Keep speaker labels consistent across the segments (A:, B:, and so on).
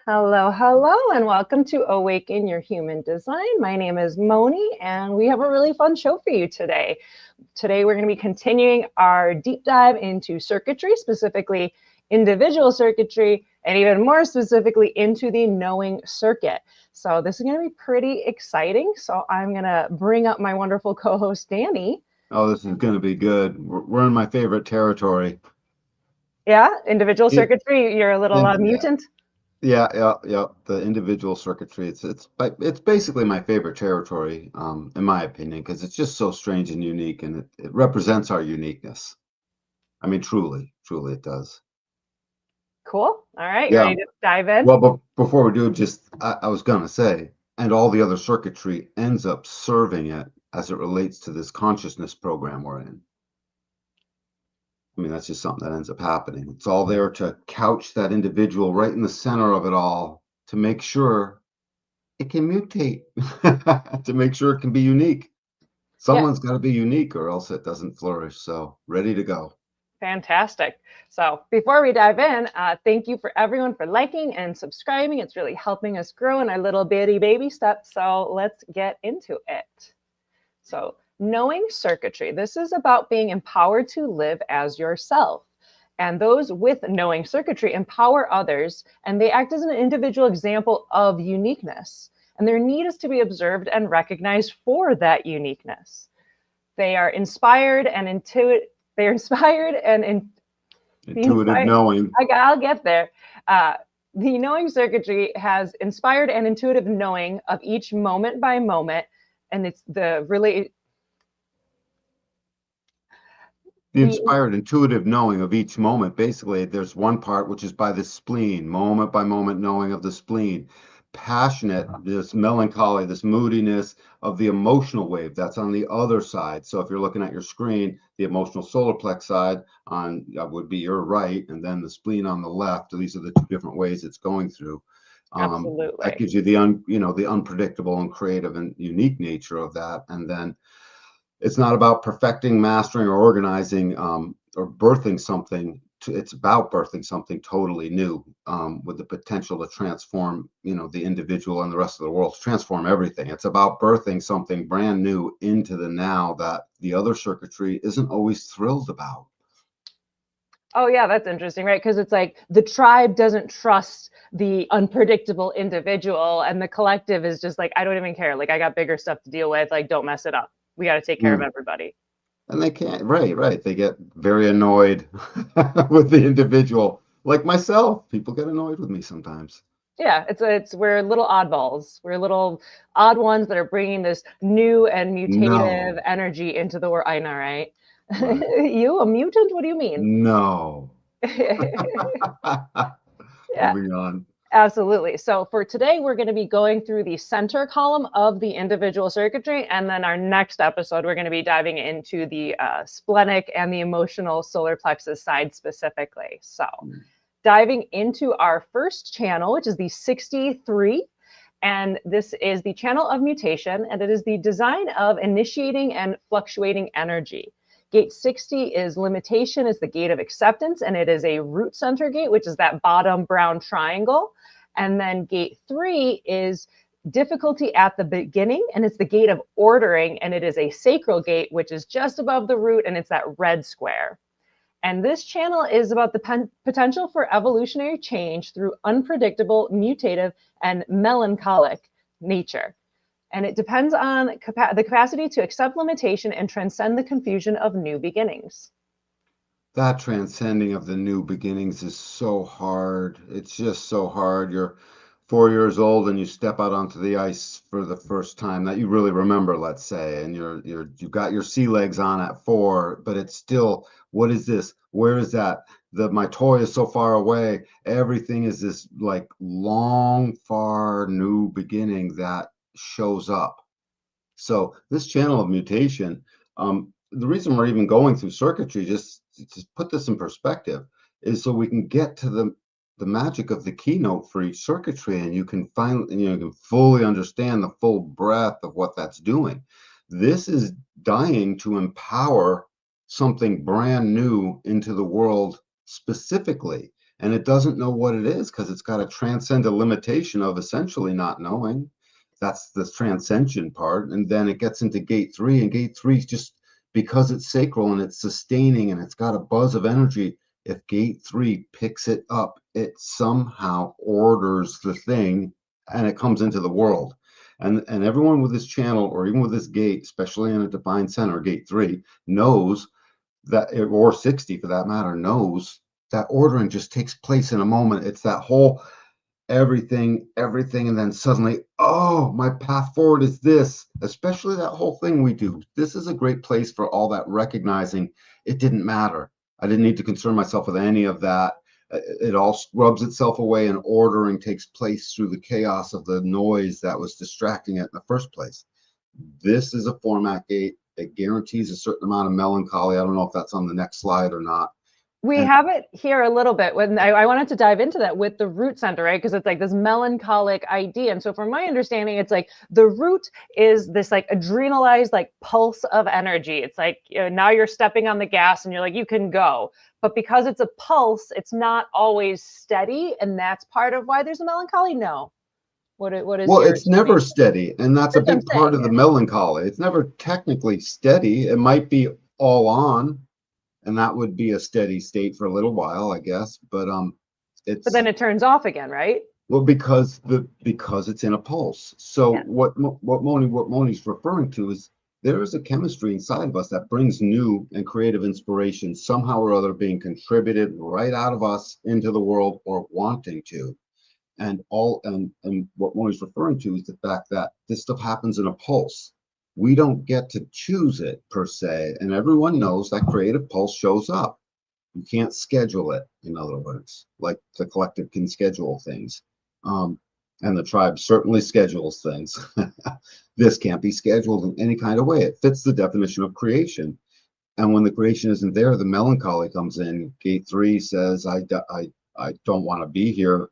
A: Hello, hello, and welcome to Awaken Your Human Design. My name is Moni, and we have a really fun show for you today. Today, we're going to be continuing our deep dive into circuitry, specifically individual circuitry, and even more specifically into the knowing circuit. So this is going to be pretty exciting. So I'm going to bring up my wonderful co-host, Danny.
B: Oh, this is going to be good. We're in my favorite territory.
A: Yeah, individual
B: It,
A: circuitry, you're a little
B: yeah,
A: mutant.
B: yeah. The individual circuitry. It's basically my favorite territory, in my opinion, because it's just so strange and unique, and it represents our uniqueness. I mean, truly, it does.
A: Cool. All right, you
B: Yeah.
A: ready to dive in?
B: Well, but before we do, I was gonna say, and all the other circuitry ends up serving it as it relates to this consciousness program we're in. I mean, that's just something that ends up happening. It's all there to couch that individual right in the center of it all to make sure it can mutate, to make sure it can be unique.
A: Yeah.
B: Someone's got to be unique or else it doesn't flourish. So, ready to go.
A: Fantastic. So before we dive in, thank you for everyone for liking and subscribing. It's really helping us grow in our little bitty baby steps. So let's get into it. So knowing circuitry, this is about being empowered to live as yourself. And those with knowing circuitry empower others, and they act as an individual example of uniqueness. And their need is to be observed and recognized for that uniqueness. They are inspired and intuitive. They're inspired and the
B: Intuitive
A: inspired.
B: knowing.
A: I'll get there. Uh, the knowing circuitry has inspired and intuitive knowing of each moment by moment, and it's
B: The
A: the
B: inspired, intuitive knowing of each moment. Basically, there's one part which is by the spleen, moment by moment knowing of the spleen. Passionate, this melancholy, this moodiness of the emotional wave. That's on the other side. So if you're looking at your screen, the emotional solar plex side on would be your right, and then the spleen on the left. These are the two different ways it's going through. That
A: absolutely.
B: gives you the unpredictable and creative and unique nature of that, and then it's not about perfecting, mastering, or organizing or birthing something. It's about birthing something totally new with the potential to transform, the individual and the rest of the world, to transform everything. It's about birthing something brand new into the now that the other circuitry isn't always thrilled about.
A: Oh yeah, that's interesting, right? Because it's like the tribe doesn't trust the unpredictable individual, and the collective is just like, I don't even care. Like I got bigger stuff to deal with. Like don't mess it up. We got to take care of
B: Mm.
A: everybody.
B: And they can't, right. They get very annoyed with the individual. Like myself, people get annoyed with me sometimes.
A: Yeah, it's we're little oddballs. We're little odd ones that are bringing this new and mutative
B: No,
A: energy into the world. I know, right?
B: right.
A: You a mutant? What do you mean?
B: No.
A: Yeah,
B: Moving on.
A: absolutely. So for today, we're going to be going through the center column of the individual circuitry, and then our next episode, we're going to be diving into the splenic and the emotional solar plexus side specifically. So diving into our first channel, which is the 63. And this is the channel of mutation, and it is the design of initiating and fluctuating energy. Gate 60 is limitation, is the gate of acceptance, and it is a root center gate, which is that bottom brown triangle. And then gate 3 is difficulty at the beginning, and it's the gate of ordering, and it is a sacral gate, which is just above the root, and it's that red square. And this channel is about the potential for evolutionary change through unpredictable, mutative, and melancholic nature. And it depends on the capacity to accept limitation and transcend the confusion of new beginnings.
B: That transcending of the new beginnings is so hard. It's just so hard. You're 4 years old and you step out onto the ice for the first time that you really remember, let's say, and you've got your sea legs on at 4, but it's still, what is this? Where is that? My toy is so far away. Everything is this like long, far new beginning that shows up. So this channel of mutation, the reason we're even going through circuitry, just to put this in perspective, is so we can get to the magic of the keynote for each circuitry, and you can you can fully understand the full breadth of what that's doing. This is dying to empower something brand new into the world specifically. and it doesn't know what it is because it's got to transcend a limitation of essentially not knowing. That's the transcension part. And then it gets into gate 3, and gate 3 is just because it's sacral and it's sustaining and it's got a buzz of energy. If gate 3 picks it up, it somehow orders the thing and it comes into the world. And everyone with this channel, or even with this gate, especially in a divine center, gate 3, knows that, or 60 for that matter, knows that ordering just takes place in a moment. It's that whole everything, and then suddenly, oh, my path forward is this, especially that whole thing we do. This is a great place for all that recognizing it didn't matter. I didn't need to concern myself with any of that. It all rubs itself away, and ordering takes place through the chaos of the noise that was distracting it in the first place. This is a format gate. It guarantees a certain amount of melancholy. I don't know if that's on the next slide or not.
A: We
B: And
A: have it here a little bit when I wanted to dive into that with the root center, right? Because it's like this melancholic idea. And so from my understanding, it's like the root is this like adrenalized like pulse of energy. It's like, you know, now you're stepping on the gas and you're like, you can go. But because it's a pulse, it's not always steady. And that's part of why there's a melancholy. No. What is
B: well,
A: your
B: it's never
A: explanation?
B: steady, and that's a
A: That's what I'm
B: big part
A: saying.
B: of the melancholy. It's never technically steady. It might be all on, and that would be a steady state for a little while, I guess. But
A: But then
B: it's
A: it turns off again, right?
B: well because it's in a pulse. So
A: Yeah.
B: what Moni's referring to is there is a chemistry inside of us that brings new and creative inspiration somehow or other being contributed right out of us into the world, or wanting to. And what Moni's referring to is the fact that this stuff happens in a pulse. We don't get to choose it per se, and everyone knows that creative pulse shows up. You can't schedule it, in other words, like the collective can schedule things. And the tribe certainly schedules things. This can't be scheduled in any kind of way. It fits the definition of creation. And when the creation isn't there, the melancholy comes in. Gate 3 says, I don't want to be here.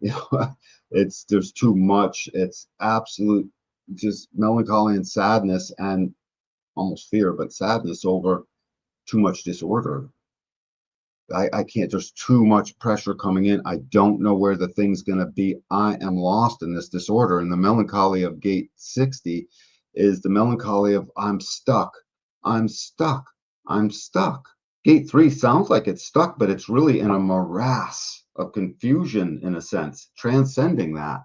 B: You know, there's too much. It's absolute just melancholy and sadness, and almost fear, but sadness over too much disorder. I can't, there's too much pressure coming in. I don't know where the thing's going to be. I am lost in this disorder. And the melancholy of gate 60 is the melancholy of I'm stuck. I'm stuck. I'm stuck. Gate 3 sounds like it's stuck, but it's really in a morass of confusion, in a sense, transcending that.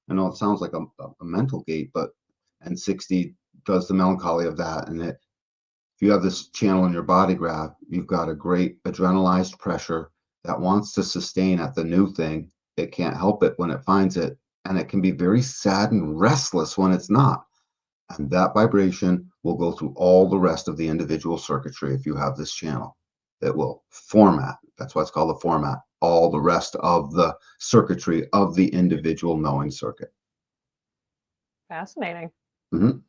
B: I know it sounds like a mental gate, but and 60 does the melancholy of that. And if you have this channel in your body graph, you've got a great adrenalized pressure that wants to sustain at the new thing. It can't help it when it finds it. And it can be very sad and restless when it's not. And that vibration will go through all the rest of the individual circuitry if you have this channel. It will format. That's why it's called the format. All the rest of the circuitry of the individual knowing circuit.
A: Fascinating.
B: Mm-hmm.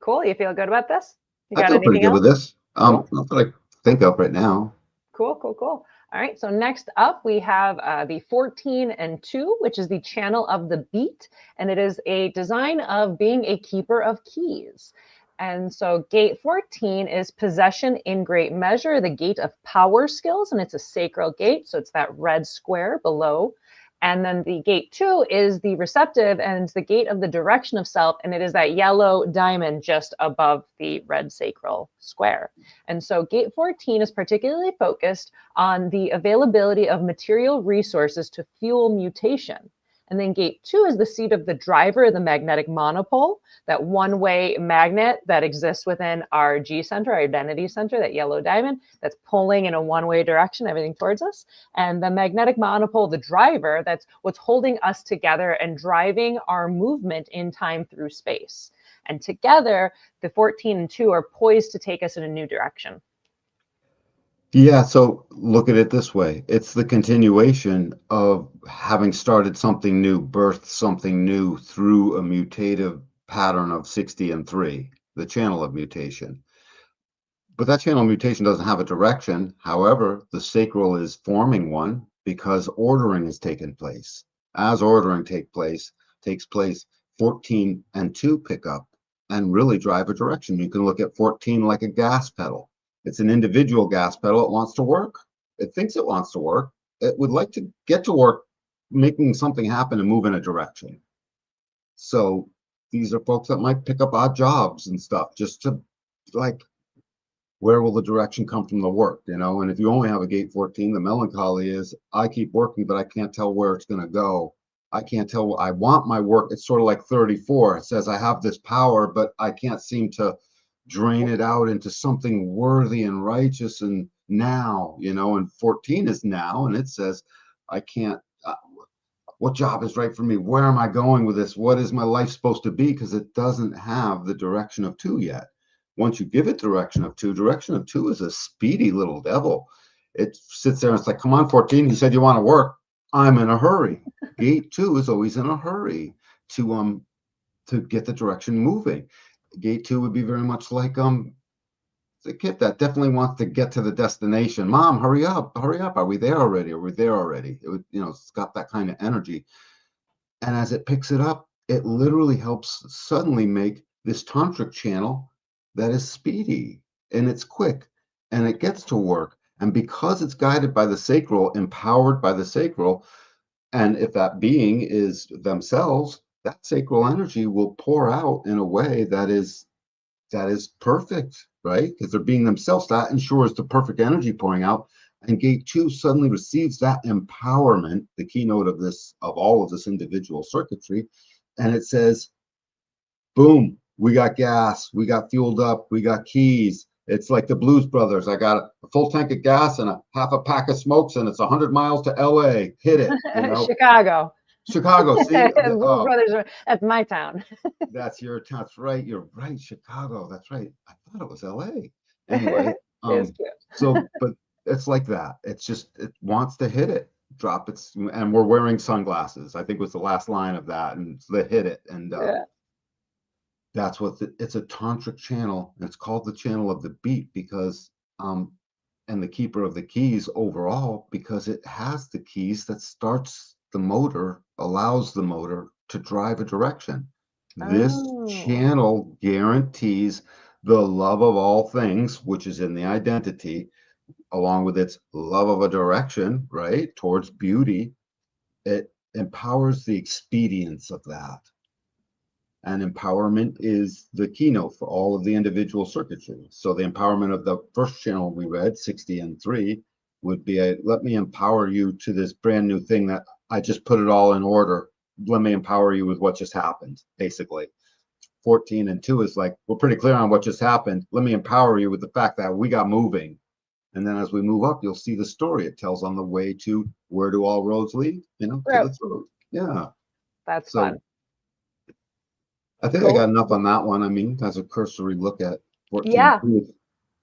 A: Cool. You feel good about this? You
B: I
A: got
B: feel pretty
A: anything
B: good with
A: else?
B: this.
A: Cool.
B: Not that I think of right now.
A: Cool. All right. So next up, we have the 14 and 2, which is the channel of the beat. And it is a design of being a keeper of keys. And so gate 14 is possession in great measure, the gate of power skills, and it's a sacral gate. So it's that red square below. And then the gate 2 is the receptive, and it's the gate of the direction of self. And it is that yellow diamond just above the red sacral square. And so gate 14 is particularly focused on the availability of material resources to fuel mutation. And then gate 2 is the seat of the driver, the magnetic monopole, that one-way magnet that exists within our G center, our identity center, that yellow diamond that's pulling in a one-way direction, everything towards us. And the magnetic monopole, the driver, that's what's holding us together and driving our movement in time through space. And together, the 14 and 2 are poised to take us in a new direction.
B: Yeah, so look at it this way. It's the continuation of having started something new, birthed something new through a mutative pattern of 60 and 3, the channel of mutation. But that channel of mutation doesn't have a direction. However, the sacral is forming one because ordering has taken place. As ordering takes place, 14 and 2 pick up and really drive a direction. You can look at 14 like a gas pedal. It's an individual gas pedal. It wants to work. It thinks it wants to work, it would like to get to work making something happen and move in a direction. So these are folks that might pick up odd jobs and stuff just to, like, where will the direction come from the work, you know? And if you only have a gate 14, the melancholy is I keep working, but I can't tell where it's going to go. I can't tell. I want my work. It's sort of like 34. It says I have this power, but I can't seem to drain it out into something worthy and righteous and now, you know, and 14 is now. And it says, I can't, what job is right for me? Where am I going with this? What is my life supposed to be? Because it doesn't have the direction of 2 yet. Once you give it direction of 2 is a speedy little devil. It sits there and it's like, come on, 14, you said you want to work. I'm in a hurry. Gate 2 is always in a hurry to get the direction moving. Gate 2 would be very much like the kid that definitely wants to get to the destination. Mom, hurry up, hurry up. Are we there already? Are we there already? It would, you know, it's got that kind of energy. And as it picks it up, it literally helps suddenly make this tantric channel that is speedy and it's quick and it gets to work. And because it's guided by the sacral, empowered by the sacral, and if that being is themselves, that sacral energy will pour out in a way that is perfect, right? Because they're being themselves. That ensures the perfect energy pouring out. And gate 2 suddenly receives that empowerment, the keynote of all of this individual circuitry. And it says, boom, we got gas, we got fueled up, we got keys. It's like the Blues Brothers. I got a full tank of gas and a half a pack of smokes, and it's 100 miles to LA. Hit it, you know?
A: Chicago.
B: See,
A: Blues Brothers, that's my town.
B: That's your town. That's right. You're right. Chicago. That's right. I thought it was LA. Anyway,
A: It's cute.
B: so, but it's like that. It's just, it wants to hit it, drop it, and we're wearing sunglasses. I think was the last line of that, and the hit it, and
A: Yeah.
B: that's what it's a tantric channel. And it's called the channel of the beat because, and the keeper of the keys overall, because it has the keys that starts the motor, allows the motor to drive a direction. This
A: Oh.
B: channel guarantees the love of all things, which is in the identity, along with its love of a direction, right, towards beauty. It empowers the expedience of that. And empowerment is the keynote for all of the individual circuitry. So the empowerment of the first channel we read, 60 and 3, would be let me empower you to this brand new thing that I just put it all in order. Let me empower you with what just happened, basically. 14 and 2 is like, we're pretty clear on what just happened. Let me empower you with the fact that we got moving. And then as we move up, you'll see the story it tells on the way to where do all roads lead, you know, to the throat. Yeah.
A: That's
B: so
A: fun.
B: I think I got enough on that one. I mean, as a cursory look at 14.
A: Yeah.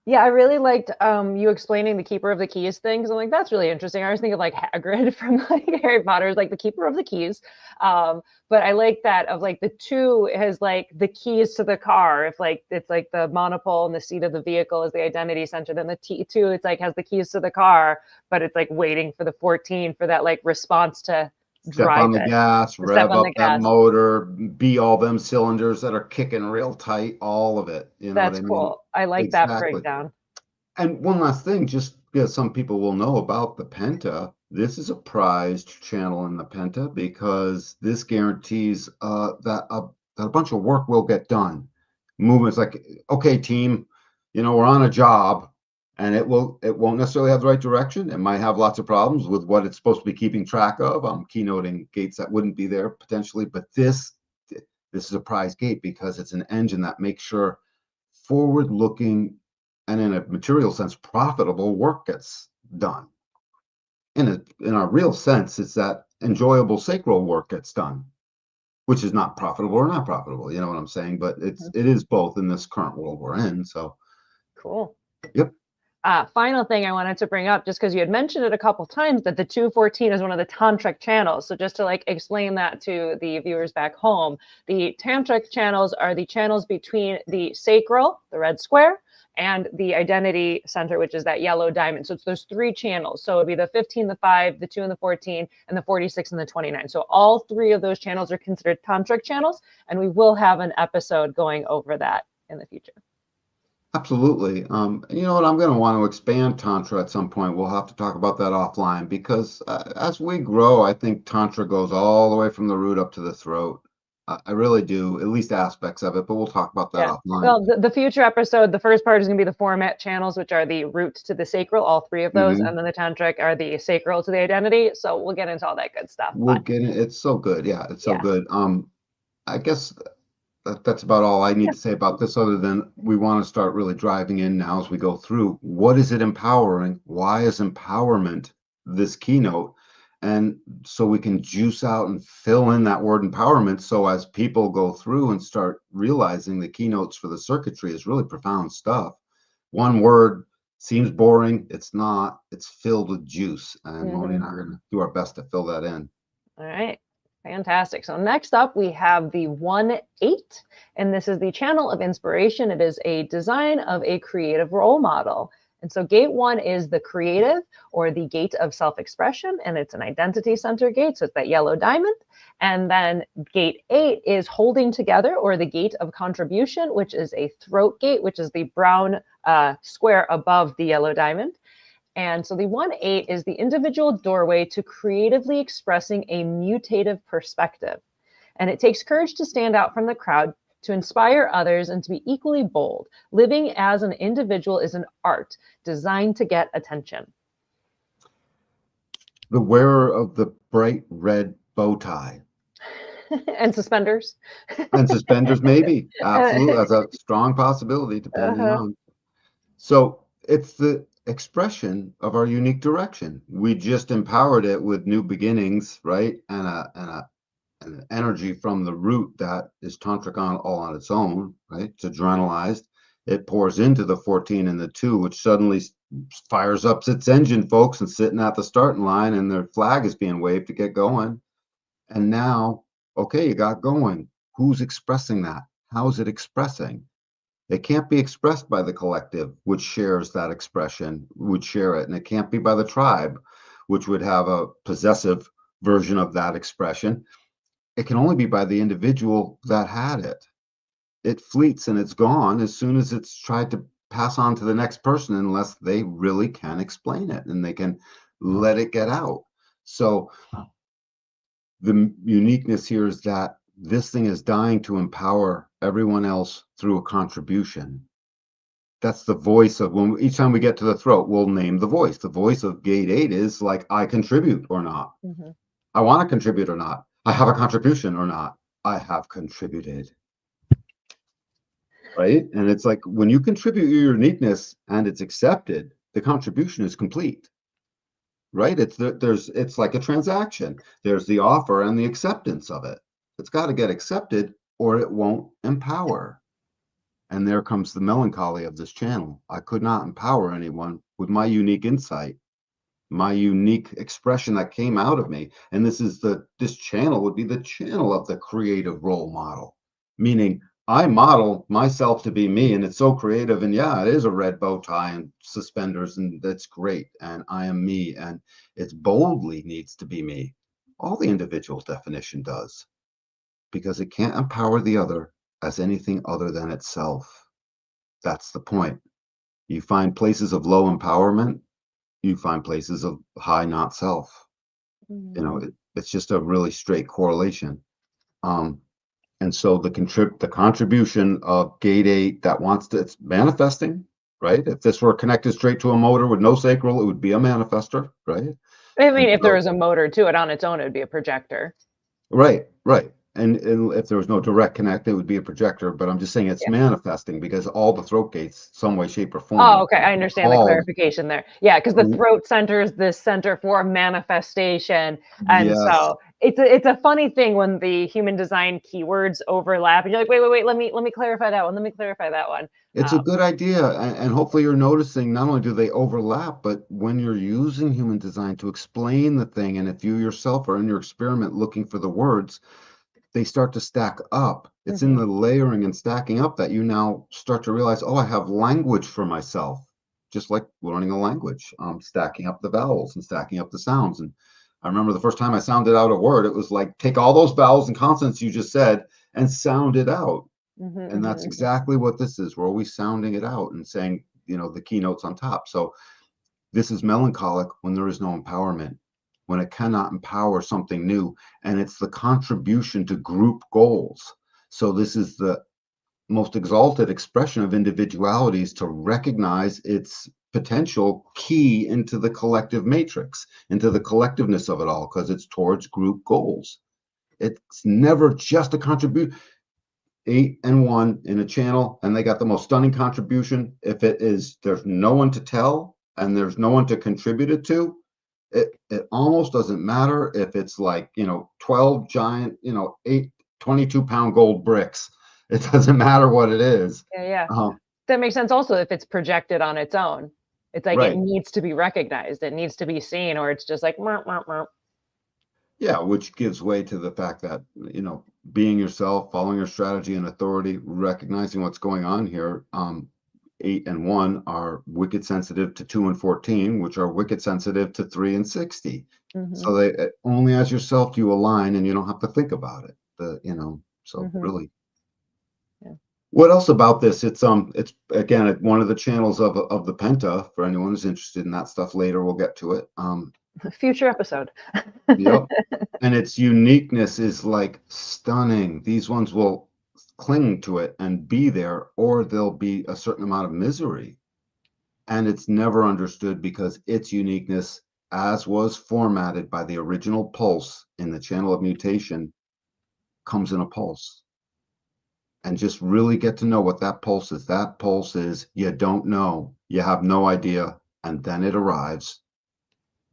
A: Yeah, I really liked you explaining the Keeper of the Keys thing, because I'm like, that's really interesting. I was thinking of like Hagrid from like Harry Potter's like the Keeper of the Keys. But I like that of like the 2 has like the keys to the car. If like it's like the monopole and the seat of the vehicle is the identity center, then the T2 it's like has the keys to the car, but it's like waiting for the 14 for that like response to
B: Step on the gas, rev up that motor, be all them cylinders that are kicking real tight, all of it. You know what I mean?
A: Cool. I like that breakdown.
B: And one last thing, just because some people will know about the Penta, this is a prized channel in the Penta because this guarantees that a bunch of work will get done. Movements like, okay, team, you know, we're on a job. And it won't necessarily have the right direction. It might have lots of problems with what it's supposed to be keeping track of. I'm keynoting gates that wouldn't be there potentially, but this is a prize gate because it's an engine that makes sure forward-looking and in a material sense profitable work gets done. In a real sense, it's that enjoyable sacral work gets done, which is not profitable or not profitable. You know what I'm saying? But it is both in this current world we're in. So
A: cool.
B: Yep.
A: Final thing I wanted to bring up, just because you had mentioned it a couple times, that the 214 is one of the tantric channels. So just to like explain that to the viewers back home, the tantric channels are the channels between the sacral, the red square, and the identity center, which is that yellow diamond. So there's 3 channels. So it'd be the 15, the 5, the 2 and the 14, and the 46 and the 29. So all 3 of those channels are considered tantric channels, and we will have an episode going over that in the future.
B: Absolutely. You know what? I'm going to want to expand Tantra at some point. We'll have to talk about that offline because as we grow, I think Tantra goes all the way from the root up to the throat. I really do, at least aspects of it, but we'll talk about that
A: Yeah.
B: offline.
A: Well, the future episode, the first part is going to be the format channels, which are the root to the sacral, all three of those,
B: Hmm.
A: and then the tantric are the sacral to the identity. So we'll get into all that good stuff.
B: We'll
A: But
B: get it. It's so good. Yeah, it's so
A: yeah,
B: good. I guess that's about all I need
A: yeah.
B: to say about this, other than we want to start really driving in now as we go through. What is it empowering? Why is empowerment this keynote? And so we can juice out and fill in that word empowerment. So as people go through and start realizing the keynotes for the circuitry is really profound stuff. One word seems boring. It's not. It's filled with juice. And Moni
A: Hmm.
B: and I are going to do our best to fill that in.
A: All right. Fantastic. So next up, we have the 1-8, and this is the channel of inspiration. It is a design of a creative role model. And so gate 1 is the creative or the gate of self-expression, and it's an identity center gate. So it's that yellow diamond. And then gate 8 is holding together or the gate of contribution, which is a throat gate, which is the brown square above the yellow diamond. And so the 1-8 is the individual doorway to creatively expressing a mutative perspective. And it takes courage to stand out from the crowd, to inspire others, and to be equally bold. Living as an individual is an art designed to get attention.
B: The wearer of the bright red bow tie.
A: And suspenders.
B: And suspenders, maybe. Absolutely. That's a strong possibility, depending
A: Uh-huh.
B: on. So it's the expression of our unique direction. We just empowered it with new beginnings, right? And an energy from the root that is tantric on all on its own, right? It's adrenalized. It pours into the 14 and the 2, which suddenly fires up its engine, folks, and sitting at the starting line, and their flag is being waved to get going. And now, okay, you got going. Who's expressing that? How's it expressing? It can't be expressed by the collective, which shares that expression, would share it. And it can't be by the tribe, which would have a possessive version of that expression. It can only be by the individual that had it. It fleets and it's gone as soon as it's tried to pass on to the next person, unless they really can explain it and they can let it get out. So the uniqueness here is that this thing is dying to empower everyone else through a contribution. That's the voice of when each time we get to the throat, we'll name the voice. The voice of gate 8 is like, I contribute or not.
A: Mhm.
B: I want to contribute or not. I have a contribution or not. I have contributed. Right. And it's like when you contribute your uniqueness and it's accepted, the contribution is complete. Right. It's like a transaction. There's the offer and the acceptance of it. It's got to get accepted or it won't empower. And there comes the melancholy of this channel. I could not empower anyone with my unique insight, my unique expression that came out of me. And this channel would be the channel of the creative role model, meaning I model myself to be me, and it's so creative. And yeah, it is a red bow tie and suspenders, and that's great. And I am me, and it boldly needs to be me. All the individual definition does, because it can't empower the other as anything other than itself. That's the point. You find places of low empowerment, you find places of high not self.
A: Mhm.
B: It's just a really straight correlation. Um, and so the contribution of gate 8 that wants to, it's manifesting, right? If this were connected straight to a motor with no sacral, it would be a manifester, right?
A: I
B: And
A: mean, if there
B: so
A: was a motor to it on its own, it would be a projector.
B: right. And if there was no direct connect, it would be a projector. But I'm just saying it's
A: Yeah.
B: manifesting because all the throat gates, some way, shape, or form,
A: Oh,
B: have
A: okay. I
B: been
A: understand the
B: called.
A: clarification there. Yeah, because the throat center is the center for manifestation. And
B: Yes,
A: so it's a funny thing when the human design keywords overlap and you're like, wait, let me clarify that one. Let me clarify that one.
B: it's a good idea. And hopefully you're noticing not only do they overlap, but when you're using human design to explain the thing, and if you yourself are in your experiment looking for the words, they start to stack up. It's in
A: Mhm.
B: the layering and stacking up that you now start to realize, oh, I have language for myself, just like learning a language, stacking up the vowels and stacking up the sounds. And I remember the first time I sounded out a word, it was like, take all those vowels and consonants you just said and sound it out. And that's exactly what this is. We're always sounding it out and saying, the keynotes on top. So this is melancholic when there is no empowerment, when it cannot empower something new. And it's the contribution to group goals. So this is the most exalted expression of individualities to recognize its potential key into the collective matrix, into the collectiveness of it all, because it's towards group goals. It's never just a contribution. 8 and 1 in a channel, and they got the most stunning contribution. If it is, there's no one to tell and there's no one to contribute it to, it almost doesn't matter if it's like 12 giant 22-pound gold bricks. It doesn't matter what it is.
A: Yeah. That makes sense also if it's projected on its own. It's like
B: right.
A: It needs to be recognized, it needs to be seen, or it's just like murp, murp, murp.
B: Yeah, which gives way to the fact that, being yourself, following your strategy and authority, recognizing what's going on here. 8 and 1 are wicked sensitive to 2 and 14, which are wicked sensitive to 3 and 60. So they only as yourself do you align, and you don't have to think about it. Really. Yeah. What else about this? It's again one of the channels of the Penta. For anyone who's interested in that stuff later, we'll get to it.
A: Future episode.
B: Yep. And its uniqueness is like stunning. These ones will cling to it and be there, or there'll be a certain amount of misery. And it's never understood because its uniqueness, as was formatted by the original pulse in the channel of mutation, comes in a pulse. And just really get to know what that pulse is. That pulse is you don't know, you have no idea, and then it arrives.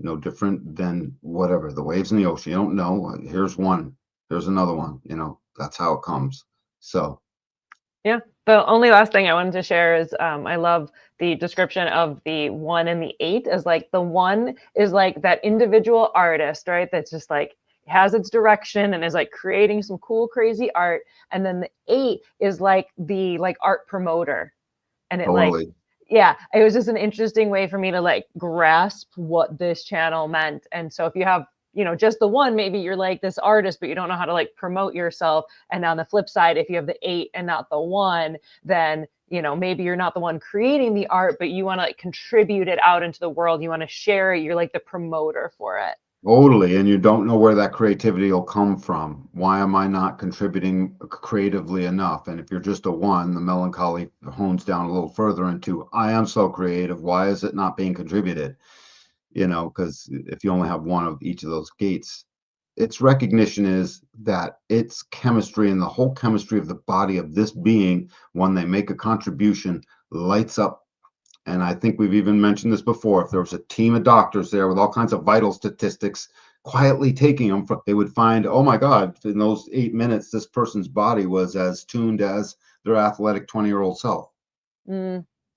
B: No different than whatever the waves in the ocean. You don't know. Here's one. Here's another one. That's how it comes. So,
A: yeah. The only last thing I wanted to share is I love the description of the 1 and the 8 as like the 1 is like that individual artist, right? That's just like has its direction and is like creating some cool, crazy art. And then the 8 is like the art promoter, and it
B: totally.
A: Yeah, it was just an interesting way for me to like grasp what this channel meant. And so if you have, just the 1, maybe you're like this artist, but you don't know how to like promote yourself. And on the flip side, if you have the 8 and not the 1, then, maybe you're not the one creating the art, but you want to like contribute it out into the world. You want to share it. You're like the promoter for it.
B: Totally. And you don't know where that creativity will come from. Why am I not contributing creatively enough? And if you're just a 1, the melancholy hones down a little further into, I am so creative. Why is it not being contributed? Because if you only have 1 of each of those gates, its recognition is that its chemistry and the whole chemistry of the body of this being, when they make a contribution, lights up. And I think we've even mentioned this before. If there was a team of doctors there with all kinds of vital statistics, quietly taking them, they would find, oh my God, in those 8 minutes, this person's body was as tuned as their athletic 20-year-old self.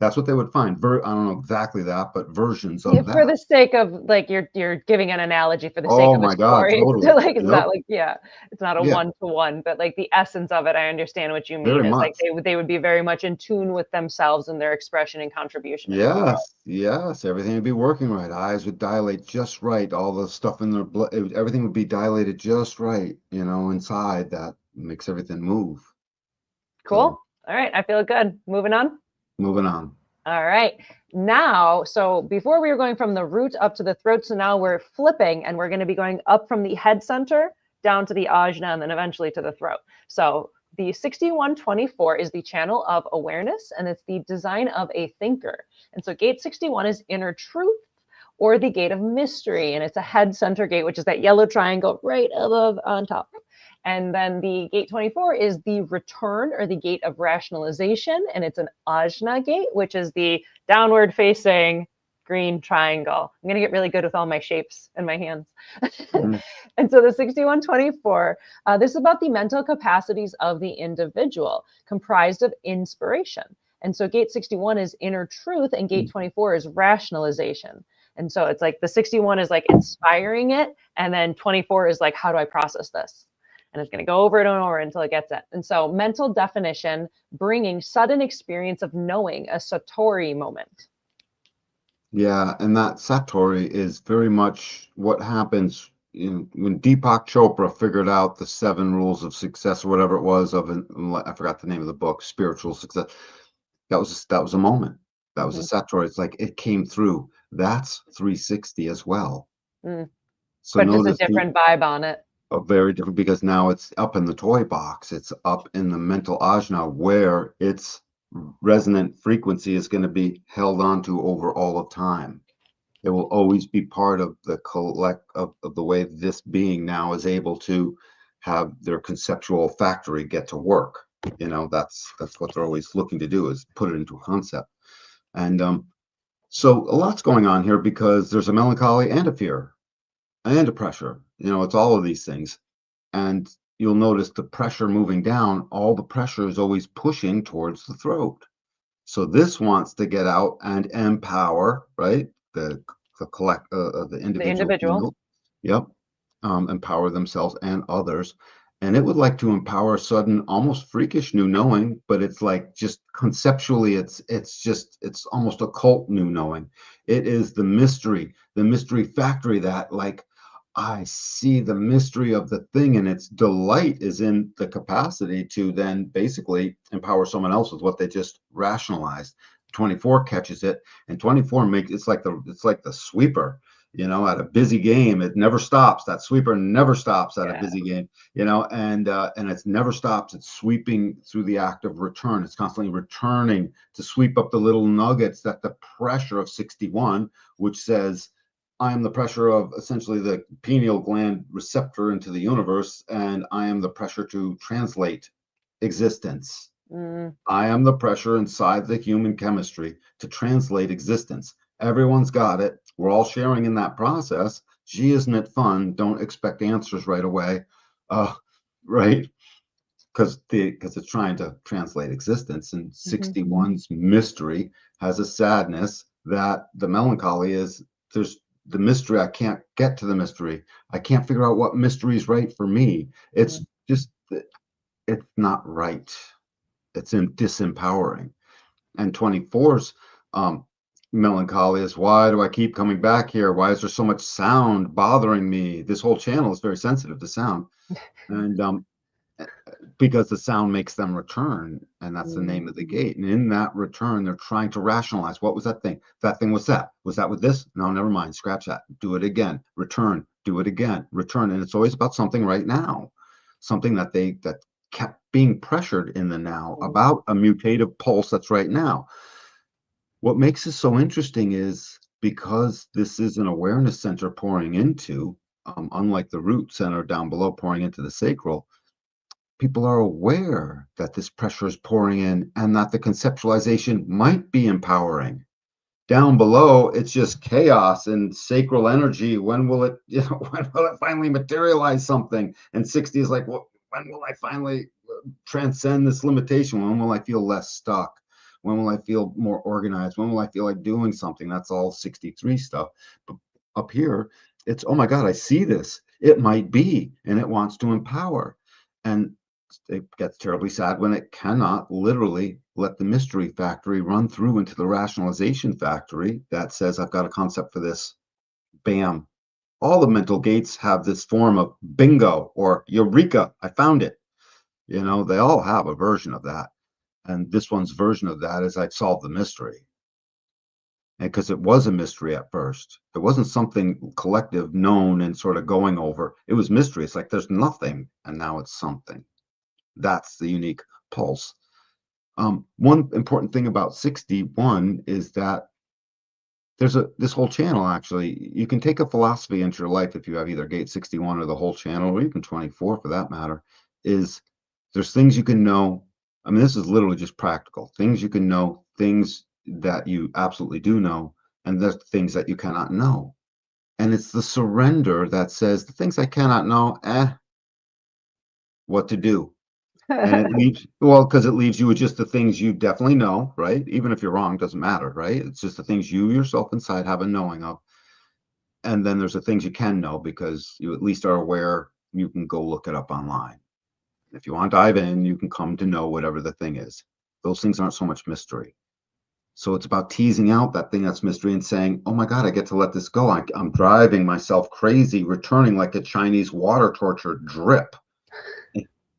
B: That's what they would find. I don't know exactly that, but versions of that.
A: For the sake of like you're giving an analogy for the sake of a story.
B: Totally.
A: So like it's not like it's not a 1-to-1, but like the essence of it, I understand what you mean.
B: Very
A: is
B: much.
A: Like they would be very much in tune with themselves and their expression and contribution.
B: Yes, everything would be working right. Eyes would dilate just right. All the stuff in their blood, everything would be dilated just right. Inside that makes everything move.
A: Cool. All right, I feel good. Moving on. All right. Now, so before we were going from the root up to the throat, so now we're flipping and we're going to be going up from the head center down to the ajna and then eventually to the throat. So the 6124 is the channel of awareness, and it's the design of a thinker. And so gate 61 is inner truth, or the gate of mystery, and it's a head center gate, which is that yellow triangle right above on top. And then the gate 24 is the return, or the gate of rationalization, and it's an ajna gate, which is the downward facing green triangle. I'm going to get really good with all my shapes in my hands. And so the 6124, this is about the mental capacities of the individual, comprised of inspiration. And so gate 61 is inner truth, and gate 24 is rationalization. And so it's like the 61 is like inspiring it, and then 24 is like, how do I process this? And it's going to go over and over until it gets it. And so mental definition, bringing sudden experience of knowing, a satori moment.
B: Yeah, and that satori is very much what happens when Deepak Chopra figured out the 7 rules of success or whatever it was I forgot the name of the book, Spiritual Success. That was a moment. That was a
A: Mhm.
B: Sator. It's like it came through. That's 360 as well.
A: Mm.
B: So
A: But just a
B: notice
A: different vibe on it.
B: a very different, because now it's up in the toy box. It's up in the mental ajna where its resonant frequency is going to be held onto over all of time. It will always be part of the of the way this being now is able to have their conceptual factory get to work. That's what they're always looking to do, is put it into a concept. And so a lot's going on here, because there's a melancholy and a fear and a pressure. It's all of these things. And you'll notice the pressure moving down, all the pressure is always pushing towards the throat. So this wants to get out and empower, right? The
A: The
B: individual
A: individual.
B: field. Yep. Empower themselves and others. And it would like to empower a sudden, almost freakish new knowing, but it's like just conceptually, it's almost occult new knowing. It is the mystery factory that, like, I see the mystery of the thing, and its delight is in the capacity to then basically empower someone else with what they just rationalized. 24 catches it, and 24 makes it's like the sweeper. At a busy game, it never stops. That sweeper never stops at a
A: Yeah.
B: busy game. And it's never stops. It's sweeping through the act of return. It's constantly returning to sweep up the little nuggets that the pressure of 61, which says, I am the pressure of essentially the pineal gland receptor into the universe, and I am the pressure to translate existence.
A: Mm.
B: I am the pressure inside the human chemistry to translate existence. Everyone's got it. We're all sharing in that process. Gee, isn't it fun? Don't expect answers right away. Uh, right? Because it's trying to translate existence, and
A: Mhm.
B: 61's mystery has a sadness that the melancholy is. There's the mystery. I can't get to the mystery. I can't figure out what mystery is right for me.
A: Mm.
B: It's just, it's not right. It's disempowering. And 24's melancholy is, why do I keep coming back here? Why is there so much sound bothering me? This whole channel is very sensitive to sound. And because the sound makes them return, and that's the
A: Mm.
B: name of the gate. And in that return, they're trying to rationalize, what was that thing? That thing was that. Was that with this? No, never mind. Scratch that. Do it again. Return. Do it again. Return. And it's always about something right now, something that kept being pressured in the now,
A: Mm.
B: about a mutative pulse that's right now. What makes this so interesting is, because this is an awareness center pouring into, unlike the root center down below pouring into the sacral, people are aware that this pressure is pouring in, and that the conceptualization might be empowering. Down below, it's just chaos and sacral energy. When will it, when will it finally materialize something? And 60 is like, well, when will I finally transcend this limitation? When will I feel less stuck? When will I feel more organized? When will I feel like doing something? That's all 63 stuff. But up here, it's, oh my God, I see this. It might be, and it wants to empower. And it gets terribly sad when it cannot literally let the mystery factory run through into the rationalization factory that says, I've got a concept for this. Bam. All the mental gates have this form of bingo or eureka. I found it. They all have a version of that. And this one's version of that is, I've solved the mystery. And because it was a mystery at first, it wasn't something collective known and sort of going over. It was mystery. It's like there's nothing, and now it's something. That's the unique pulse. One important thing about 61 is that there's this whole channel. Actually, you can take a philosophy into your life if you have either gate 61 or the whole channel, or even 24 for that matter. Is there's things you can know. I mean, this is literally just practical things you can know, things that you absolutely do know, and there's things that you cannot know. And it's the surrender that says, the things I cannot know, what to do. And it leaves, well, because it leaves you with just the things you definitely know, right? Even if you're wrong, doesn't matter, right? It's just the things you yourself inside have a knowing of. And then there's the things you can know, because you at least are aware. You can go look it up online. If you want to dive in, you can come to know whatever the thing is. Those things aren't so much mystery. So it's about teasing out that thing that's mystery and saying, oh my God, I get to let this go. I'm driving myself crazy, returning like a Chinese water torture drip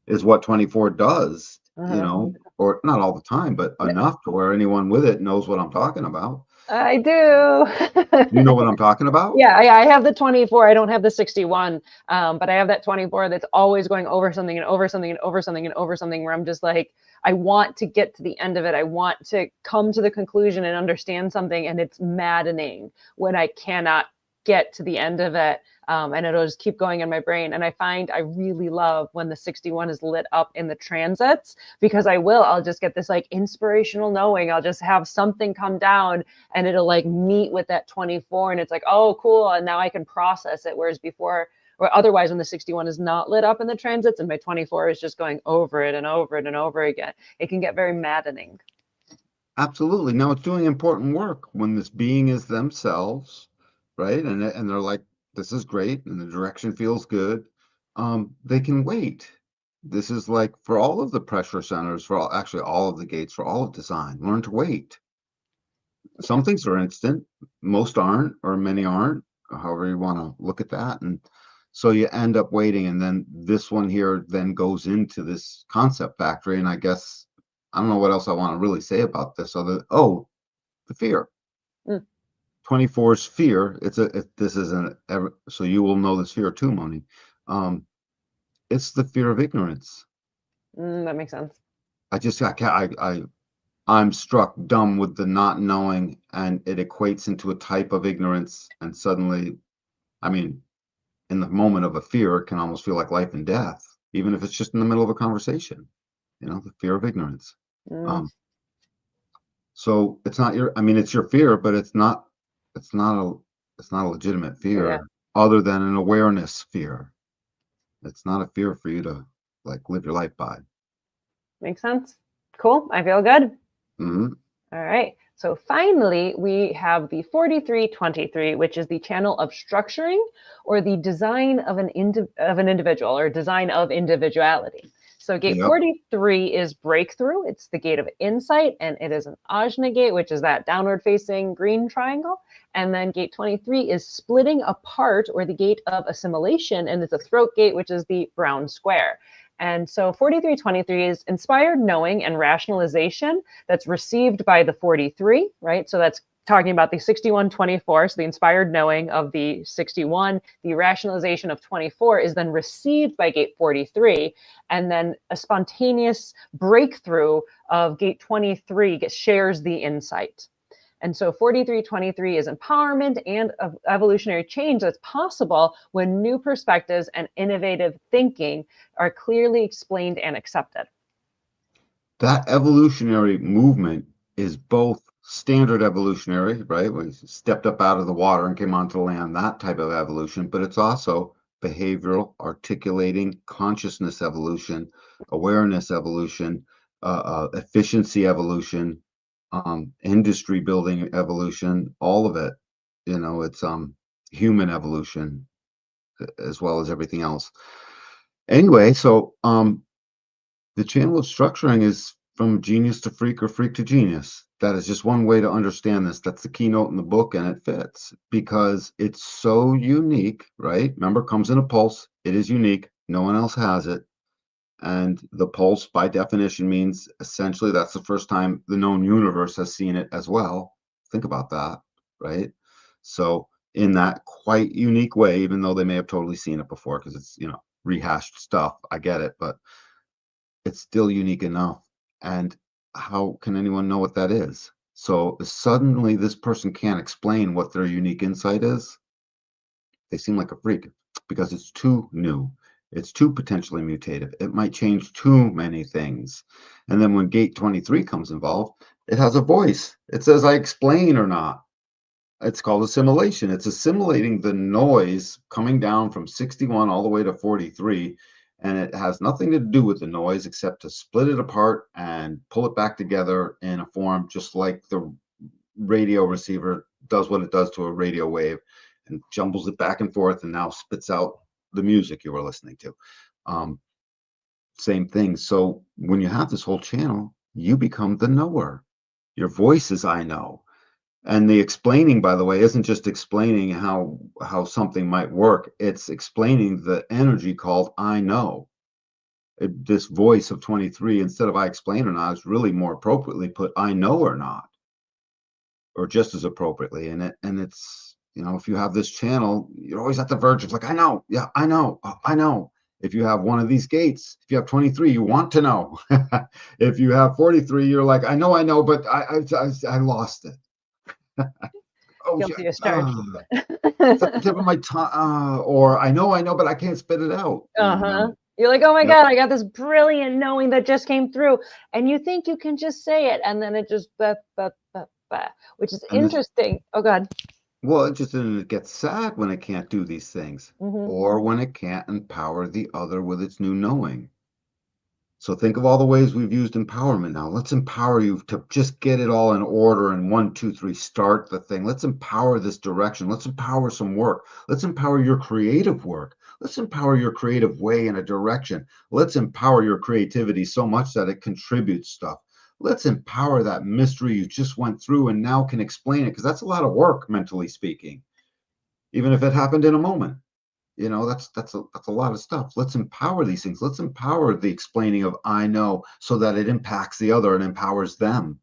B: is what 24 does,
A: Uh-huh.
B: or not all the time, but enough to where anyone with it knows what I'm talking about.
A: I do.
B: You know what I'm talking about?
A: Yeah, I have the 24. I don't have the 61, but I have that 24 that's always going over something and over something and over something and over something where I'm just like, I want to get to the end of it. I want to come to the conclusion and understand something. And it's maddening when I cannot get to the end of it. And it'll just keep going in my brain. And I find I really love when the 61 is lit up in the transits because I'll just get this like inspirational knowing. I'll just have something come down and it'll like meet with that 24 and it's like, oh, cool. And now I can process it. Whereas before, or otherwise, when the 61 is not lit up in the transits and my 24 is just going over it and over it and over again, it can get very maddening.
B: Absolutely. Now it's doing important work when this being is themselves, right? And they're like, this is great, and the direction feels good. They can wait. This is like for all of the pressure centers, actually all of the gates, for all of design, learn to wait. Some things are instant, most aren't, or many aren't, however you want to look at that. And so you end up waiting, and then this one here then goes into this concept factory. And I guess I don't know what else I want to really say about this the fear.
A: Mm,
B: 24's fear. This isn't ever, so you will know this fear too, Moni. Um, it's the fear of ignorance.
A: that makes sense.
B: I can't, I'm struck dumb with the not knowing, and it equates into a type of ignorance. And suddenly, I mean, in the moment of a fear, it can almost feel like life and death, even if it's just in the middle of a conversation. The fear of ignorance.
A: Mm,
B: Um, so it's not your, I mean, it's your fear, but it's not a, it's not a legitimate
A: yeah,
B: fear other than an awareness fear. It's not a fear for you to like live your life by.
A: makes sense. Cool. I feel good.
B: Hmm.
A: All right. So finally, we have the 4323, which is the channel of structuring or the design of an individual or design of individuality. So gate
B: Yep.
A: 43 is breakthrough. It's the gate of insight, and it is an ajna gate, which is that downward facing green triangle. And then gate 23 is splitting apart or the gate of assimilation, and it's a throat gate, which is the brown square. And so 4323 is inspired knowing and rationalization that's received by the 43, right? So that's talking about the 6124, so the inspired knowing of the 61, the rationalization of 24 is then received by gate 43, and then a spontaneous breakthrough of gate 23 shares the insight. And so 4323 is empowerment and evolutionary change that's possible when new perspectives and innovative thinking are clearly explained and accepted.
B: That evolutionary movement is both standard evolutionary, right? When you stepped up out of the water and came onto land, that type of evolution, but it's also behavioral, articulating, consciousness evolution, awareness evolution, efficiency evolution, industry building evolution, all of it. It's human evolution as well as everything else. Anyway, so the channel of structuring is from genius to freak or freak to genius. That is just one way to understand this. That's the keynote in the book, and it fits because it's so unique, right? Remember, it comes in a pulse. It is unique. No one else has it. And the pulse, by definition, means essentially that's the first time the known universe has seen it as well. Think about that, right? So, in that quite unique way, even though they may have totally seen it before, because it's, rehashed stuff, I get it, but it's still unique enough. And how can anyone know what that is? So suddenly this person can't explain what their unique insight is. They seem like a freak because it's too new. It's too potentially mutative. It might change too many things. And then when gate 23 comes involved, it has a voice. It says, I explain or not. It's called assimilation. It's assimilating the noise coming down from 61 all the way to 43. And it has nothing to do with the noise except to split it apart and pull it back together in a form just like the radio receiver does what it does to a radio wave and jumbles it back and forth and now spits out the music you were listening to. Um, Same thing. So when you have this whole channel, you become the knower. Your voice is I know. And the explaining, by the way, isn't just explaining how something might work. It's explaining the energy called I know. This voice of 23, instead of I explain or not, is really more appropriately put I know or not, or just as appropriately. And it's, if you have this channel, you're always at the verge of like, I know, yeah, I know, I know. If you have one of these gates, if you have 23, you want to know. If you have 43, you're like, I know, but I lost it. Oh
A: Guilty
B: shit.
A: as charged.
B: It's at the tip of my tongue. Or I know, but I can't spit it out.
A: Uh-huh. You're like, oh my
B: Yep.
A: God, I got this brilliant knowing that just came through. And you think you can just say it, and then it just, which is
B: And this,
A: interesting. Oh, God.
B: well, it gets sad when it can't do these things,
A: Mm-hmm.
B: or when it can't empower the other with its new knowing. So think of all the ways we've used empowerment now. Let's empower you to just get it all in order and 1, 2, 3, start the thing. Let's empower this direction. Let's empower some work. Let's empower your creative work. Let's empower your creative way in a direction. Let's empower your creativity so much that it contributes stuff. Let's empower that mystery you just went through and now can explain it, because that's a lot of work, mentally speaking, even if it happened in a moment. That's a lot of stuff. Let's empower these things. Let's empower the explaining of I know, so that it impacts the other and empowers them.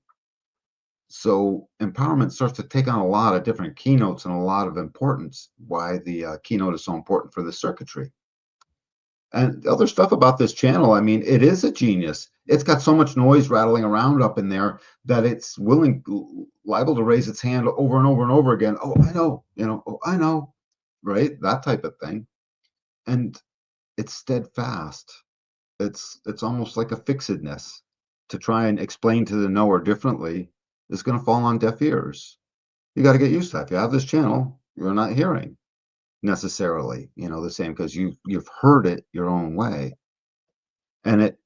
B: So empowerment starts to take on a lot of different keynotes and a lot of importance. Why the keynote is so important for the circuitry. And the other stuff about this channel, I mean, it is a genius. It's got so much noise rattling around up in there that it's liable to raise its hand over and over and over again. Oh, I know, oh, I know, right? That type of thing. And it's steadfast. It's almost like a fixedness. To try and explain to the knower differently is going to fall on deaf ears. You got to get used to that. If you have this channel, you're not hearing necessarily, the same, because you've heard it your own way, and it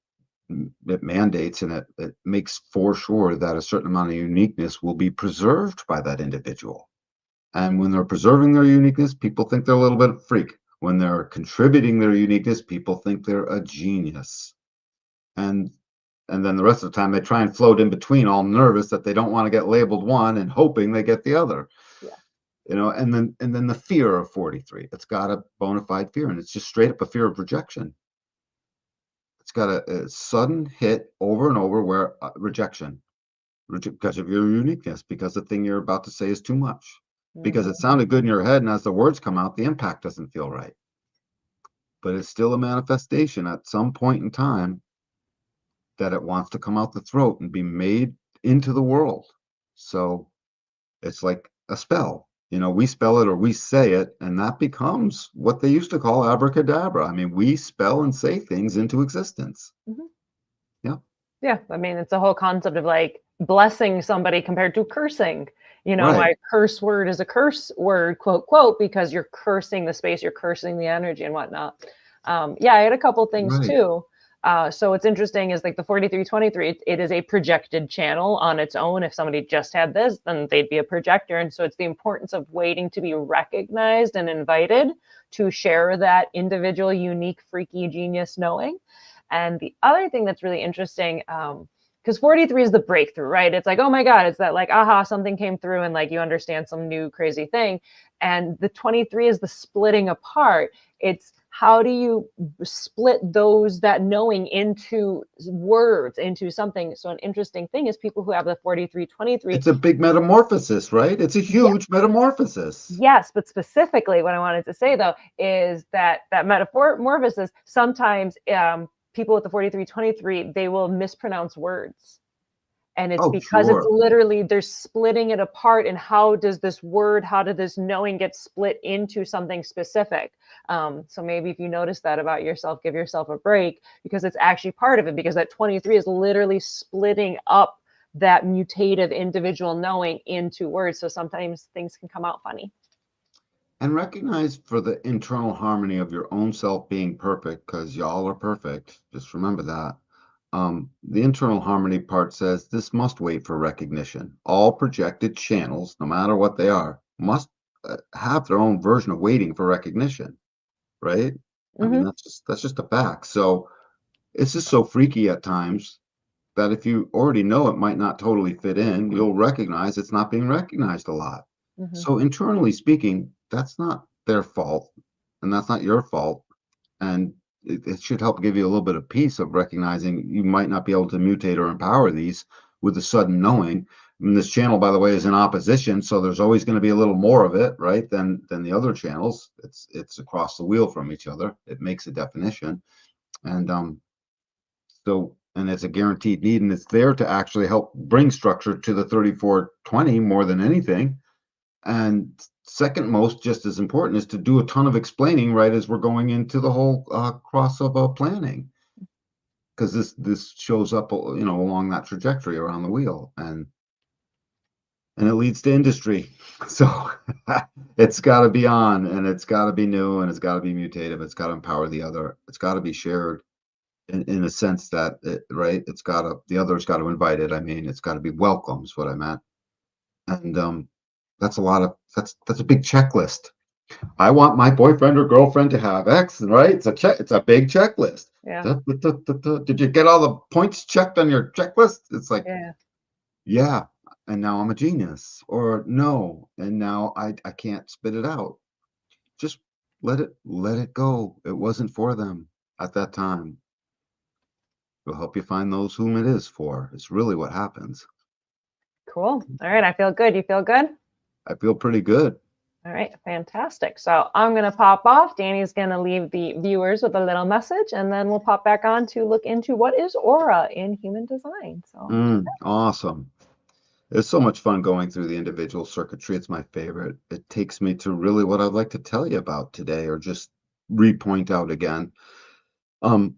B: mandates and it makes for sure that a certain amount of uniqueness will be preserved by that individual. And when they're preserving their uniqueness, people think they're a little bit of a freak. When they're contributing their uniqueness, people think they're a genius. And then the rest of the time they try and float in between, all nervous that they don't want to get labeled one and hoping they get the other.
A: Yeah.
B: And then the fear of 43. It's got a bona fide fear, and it's just straight up a fear of rejection. It's got a sudden hit over and over where rejection, because of your uniqueness, because the thing you're about to say is too much, because it sounded good in your head, and as the words come out, the impact doesn't feel right. But it's still a manifestation at some point in time that it wants to come out the throat and be made into the world. So it's like a spell. We spell it or we say it, and that becomes what they used to call abracadabra. I mean, we spell and say things into existence.
A: Mm-hmm.
B: Yeah.
A: Yeah. I mean, it's a whole concept of like blessing somebody compared to cursing.
B: Right.
A: My curse word is a curse word, quote, quote, because you're cursing the space, you're cursing the energy and whatnot. Yeah, I had a couple things
B: Right.
A: too. So what's interesting is like the 4323, it is a projected channel on its own. If somebody just had this, then they'd be a projector. And so it's the importance of waiting to be recognized and invited to share that individual, unique, freaky genius knowing. And the other thing that's really interesting, because 43 is the breakthrough, right? It's like, oh my God, it's that like, aha, something came through and like you understand some new crazy thing. And the 23 is the splitting apart. It's how do you split that knowing into words, into something? So an interesting thing is people who have the 4323.
B: It's a big metamorphosis, right? It's a huge metamorphosis.
A: Yes, but specifically what I wanted to say though is that metamorphosis, sometimes people with the 4323, they will mispronounce words. And it's because it's literally, they're splitting it apart. And how does this knowing get split into something specific? So maybe if you notice that about yourself, give yourself a break, because it's actually part of it, because that 23 is literally splitting up that mutative individual knowing into words. So sometimes things can come out funny.
B: And recognize for the internal harmony of your own self being perfect, because y'all are perfect. Just remember that. The internal harmony part says this must wait for recognition. All projected channels, no matter what they are, must have their own version of waiting for recognition, right? I mean, that's just a fact. So it's just so freaky at times that if you already know it might not totally fit in, you'll recognize it's not being recognized a lot.
A: Mhm.
B: So internally speaking, that's not their fault and that's not your fault. And it should help give you a little bit of peace of recognizing you might not be able to mutate or empower these with a sudden knowing. And this channel, by the way, is in opposition, so there's always going to be a little more of it, right, than the other channels. It's across the wheel from each other. It makes a definition, and and it's a guaranteed need, and it's there to actually help bring structure to the 3420 more than anything. And second most, just as important, is to do a ton of explaining right as we're going into the whole cross of planning, because this shows up, along that trajectory around the wheel, and it leads to industry. So it's got to be on, and it's got to be new, and it's got to be mutative. It's got to empower the other. It's got to be shared in a sense that right. The other's got to invite it. I mean, it's got to be welcome. Is what I meant. And that's a big checklist. I want my boyfriend or girlfriend to have X, right? It's a big checklist.
A: Yeah.
B: Did you get all the points checked on your checklist? It's like,
A: Yeah.
B: yeah, and now I'm a genius. Or no, and now I can't spit it out. Just let it go. It wasn't for them at that time. It'll help you find those whom it is for. It's really what happens.
A: Cool. All right. I feel good. You feel good?
B: I feel pretty good.
A: All right, fantastic. So I'm going to pop off. Danny's going to leave the viewers with a little message, and then we'll pop back on to look into what is aura in human design. So
B: Awesome. It's so much fun going through the individual circuitry. It's my favorite. It takes me to really what I'd like to tell you about today, or just repoint out again. Um,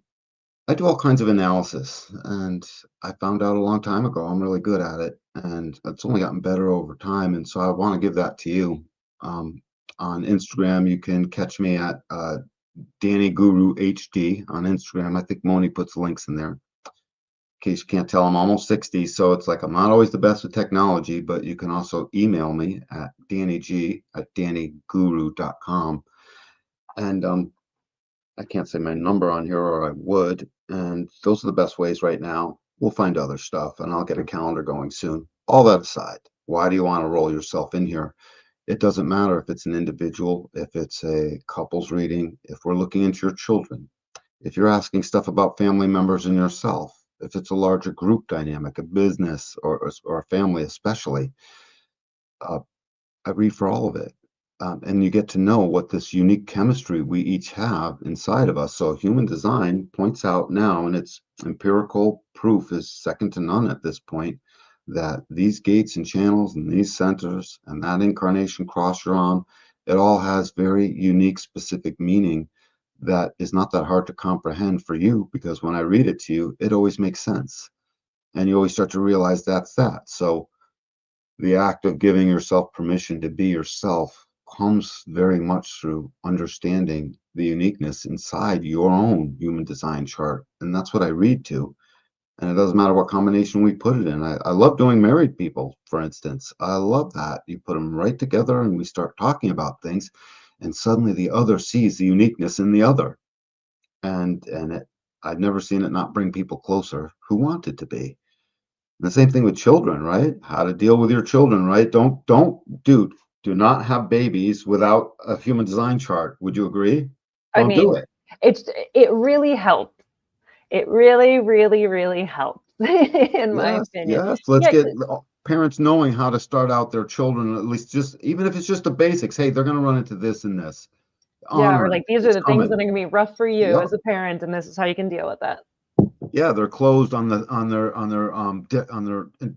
B: I do all kinds of analysis, and I found out a long time ago I'm really good at it, and it's only gotten better over time. And so I want to give that to you. On Instagram, you can catch me at Danny Guru HD on Instagram. I think Moni puts links in there. In case you can't tell, I'm almost 60, so it's like I'm not always the best with technology, but you can also email me at dannyguru.com. And I can't say my number on here, or I would. And those are the best ways right now. We'll find other stuff, and I'll get a calendar going soon. All that aside, why do you want to roll yourself in here? It doesn't matter if it's an individual, if it's a couples reading, if we're looking into your children, if you're asking stuff about family members and yourself, if it's a larger group dynamic, a business or a family especially, uh, I read for all of it. And you get to know what this unique chemistry we each have inside of us. So human design points out now, and its empirical proof is second to none at this point, that these gates and channels and these centers and that incarnation cross you're on, it all has very unique, specific meaning that is not that hard to comprehend for you, because when I read it to you, it always makes sense. And you always start to realize that's that. So the act of giving yourself permission to be yourself comes very much through understanding the uniqueness inside your own human design chart. And that's what I read to. And it doesn't matter what combination we put it in. I love doing married people, for instance. I love that. You put them right together and we start talking about things, and suddenly the other sees the uniqueness in the other. And I've never seen it not bring people closer who want it to be. The same thing with children, right? How to deal with your children, right? Do not have babies without a human design chart. Would you agree?
A: I
B: Don't do
A: mean,
B: it.
A: it really helped. It really, really, really helped, in my
B: Yes,
A: opinion.
B: yes. Let's
A: Yeah,
B: get parents knowing how to start out their children, at least just even if it's just the basics. Hey, they're going to run into this and this.
A: yeah, or
B: Honor it.
A: like these are
B: It's
A: the things that
B: coming.
A: are going to be rough for you
B: Yep.
A: as a parent, and this is how you can deal with that.
B: Yeah, they're closed on their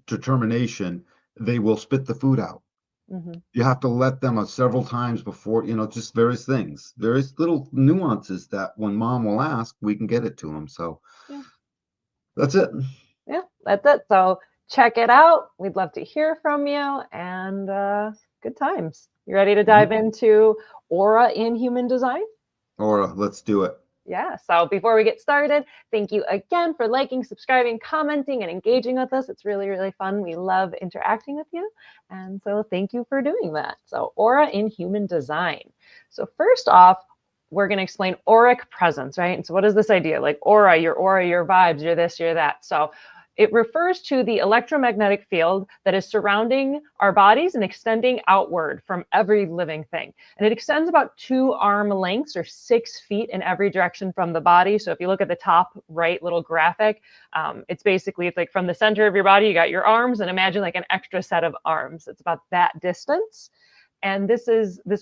B: determination. They will spit the food out.
A: Hmm.
B: You have to let them several times before, just various things, various little nuances that when mom will ask, we can get it to them. So
A: Yeah,
B: that's it.
A: yeah, that's it. So check it out. We'd love to hear from you, and good times. You ready to dive into aura in human design?
B: Or let's do it.
A: Yeah. So before we get started, thank you again for liking, subscribing, commenting, and engaging with us. It's really, really fun. We love interacting with you. And so thank you for doing that. So, aura in human design. So, first off, we're going to explain auric presence, right? And so, what is this idea? Like aura, your vibes, you're this, you're that. So, It refers to the electromagnetic field that is surrounding our bodies and extending outward from every living thing. And it extends about 2 arm lengths or 6 feet in every direction from the body. So if you look at the top right little graphic, it's like from the center of your body, you got your arms, and imagine like an extra set of arms. It's about that distance. And this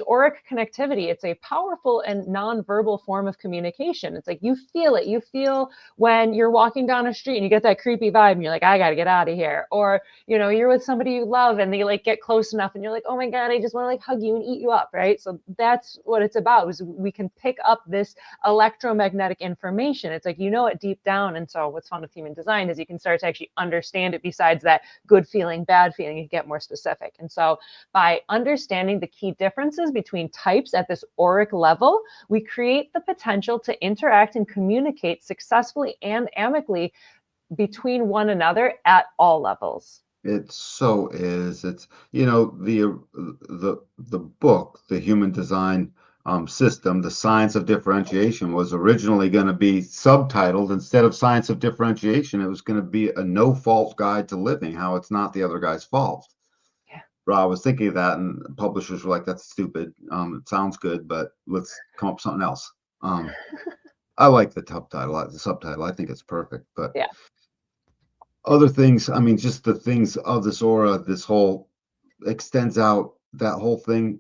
A: auric connectivity. It's a powerful and nonverbal form of communication. It's like you feel it. You feel when you're walking down a street and you get that creepy vibe and you're like, I got to get out of here. Or, you're with somebody you love and they like get close enough and you're like, oh my God, I just want to like hug you and eat you up, right? So that's what it's about, is we can pick up this electromagnetic information. It's like, it deep down. And so what's fun with human design is you can start to actually understand it besides that good feeling, bad feeling, you get more specific. And so by understanding the key differences between types at this auric level, we create the potential to interact and communicate successfully and amicably between one another at all levels.
B: It so is. It's, the book, The Human Design System, The Science of Differentiation, was originally going to be subtitled, instead of Science of Differentiation, it was going to be A No Fault Guide to Living, how it's not the other guy's fault. I was thinking of that, and publishers were like, "That's stupid. It sounds good, but let's come up with something else." I like the subtitle. I think it's perfect. But
A: yeah,
B: other things, I mean, just the things of this aura, this whole extends out. That whole thing,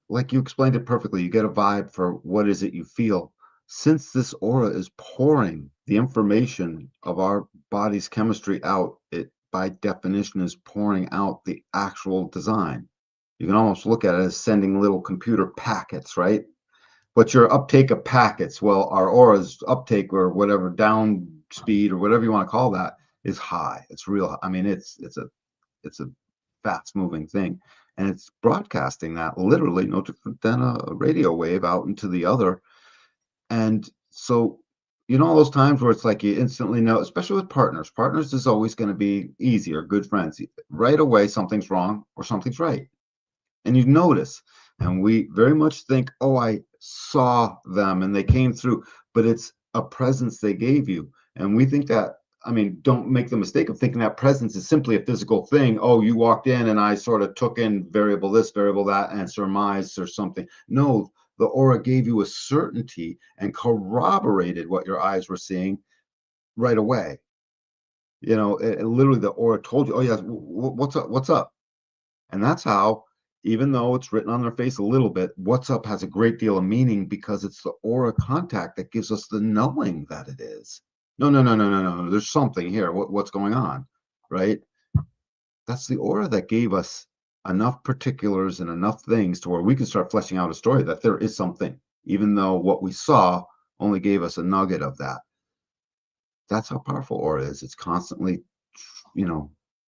B: like you explained it perfectly. You get a vibe for what is it you feel. Since this aura is pouring the information of our body's chemistry out, it by definition is pouring out the actual design. You can almost look at it as sending little computer packets, right? But your uptake of packets, well, our aura's uptake, or whatever, down speed or whatever you want to call that, is high. It's real. I mean, it's a fast moving thing, and it's broadcasting that literally no different than a radio wave out into the other. And so, all those times where it's like you instantly know, especially with partners. Partners is always going to be easier, good friends. Right away, something's wrong or something's right. And you notice. And we very much think, oh, I saw them and they came through, but it's a presence they gave you. And we think that, I mean, don't make the mistake of thinking that presence is simply a physical thing. Oh, you walked in and I sort of took in variable this, variable that, and surmised or something. No, the aura gave you a certainty and corroborated what your eyes were seeing right away. Literally the aura told you, oh yeah, what's up? What's up? And that's how, even though it's written on their face a little bit, what's up has a great deal of meaning, because it's the aura contact that gives us the knowing that it is. No, no, no, no, no, no. There's something here. What's going on? Right? That's the aura that gave us enough particulars and enough things to where we can start fleshing out a story that there is something, even though what we saw only gave us a nugget of that. That's how powerful aura is. It's constantly,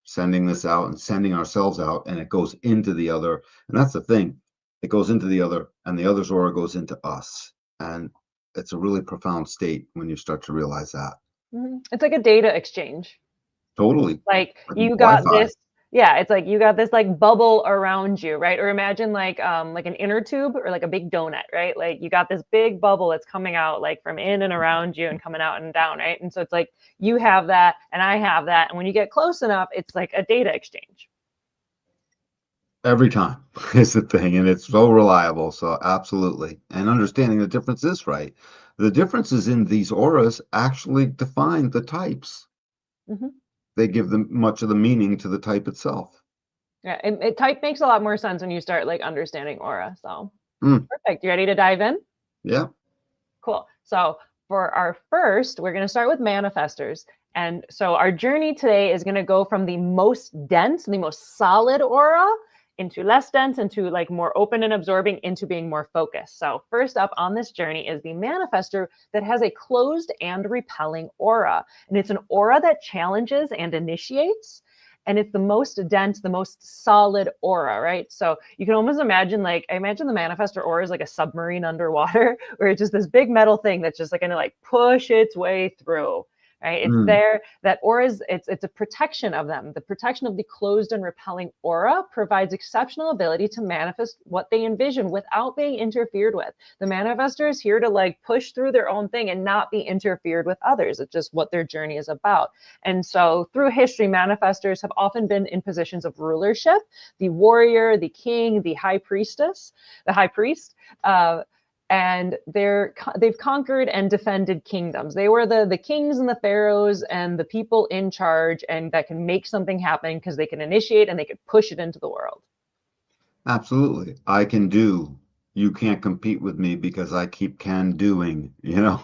B: sending this out and sending ourselves out, and it goes into the other. And that's the thing. It goes into the other, and the other's aura goes into us. And it's a really profound state when you start to realize that.
A: Mm-hmm. It's like a data exchange.
B: Totally.
A: Like you got this, it's like you got this like bubble around you, right? Or imagine like an inner tube or like a big donut, right? Like you got this big bubble that's coming out like from in and around you and coming out and down, right? And so it's like you have that and I have that, and when you get close enough, it's like a data exchange.
B: Every time is the thing, and it's so reliable. So absolutely. And understanding the difference is right. The differences in these auras actually define the types. Mm-hmm. They give them much of the meaning to the type itself.
A: Yeah, type makes a lot more sense when you start like understanding aura. So perfect. You ready to dive in?
B: Yeah.
A: Cool. So for our first, we're going to start with manifestors. And so our journey today is going to go from the most dense, the most solid aura, into less dense, into like more open and absorbing, into being more focused. So first up on this journey is the manifestor that has a closed and repelling aura. And it's an aura that challenges and initiates. And it's the most dense, the most solid aura, right? So you can almost imagine, I imagine the manifestor aura is like a submarine underwater, where it's just this big metal thing that's just like going to like push its way through. right? It's there, that auras, it's a protection of them. The protection of the closed and repelling aura provides exceptional ability to manifest what they envision without being interfered with. The manifestor is here to like push through their own thing and not be interfered with others. It's just what their journey is about. And so through history, manifestors have often been in positions of rulership: the warrior, the king, the high priest, and they've conquered and defended kingdoms. They were the kings and the pharaohs and the people in charge, and that can make something happen because they can initiate and they can push it into the world.
B: Absolutely. I can do. You can't compete with me because I keep can doing, and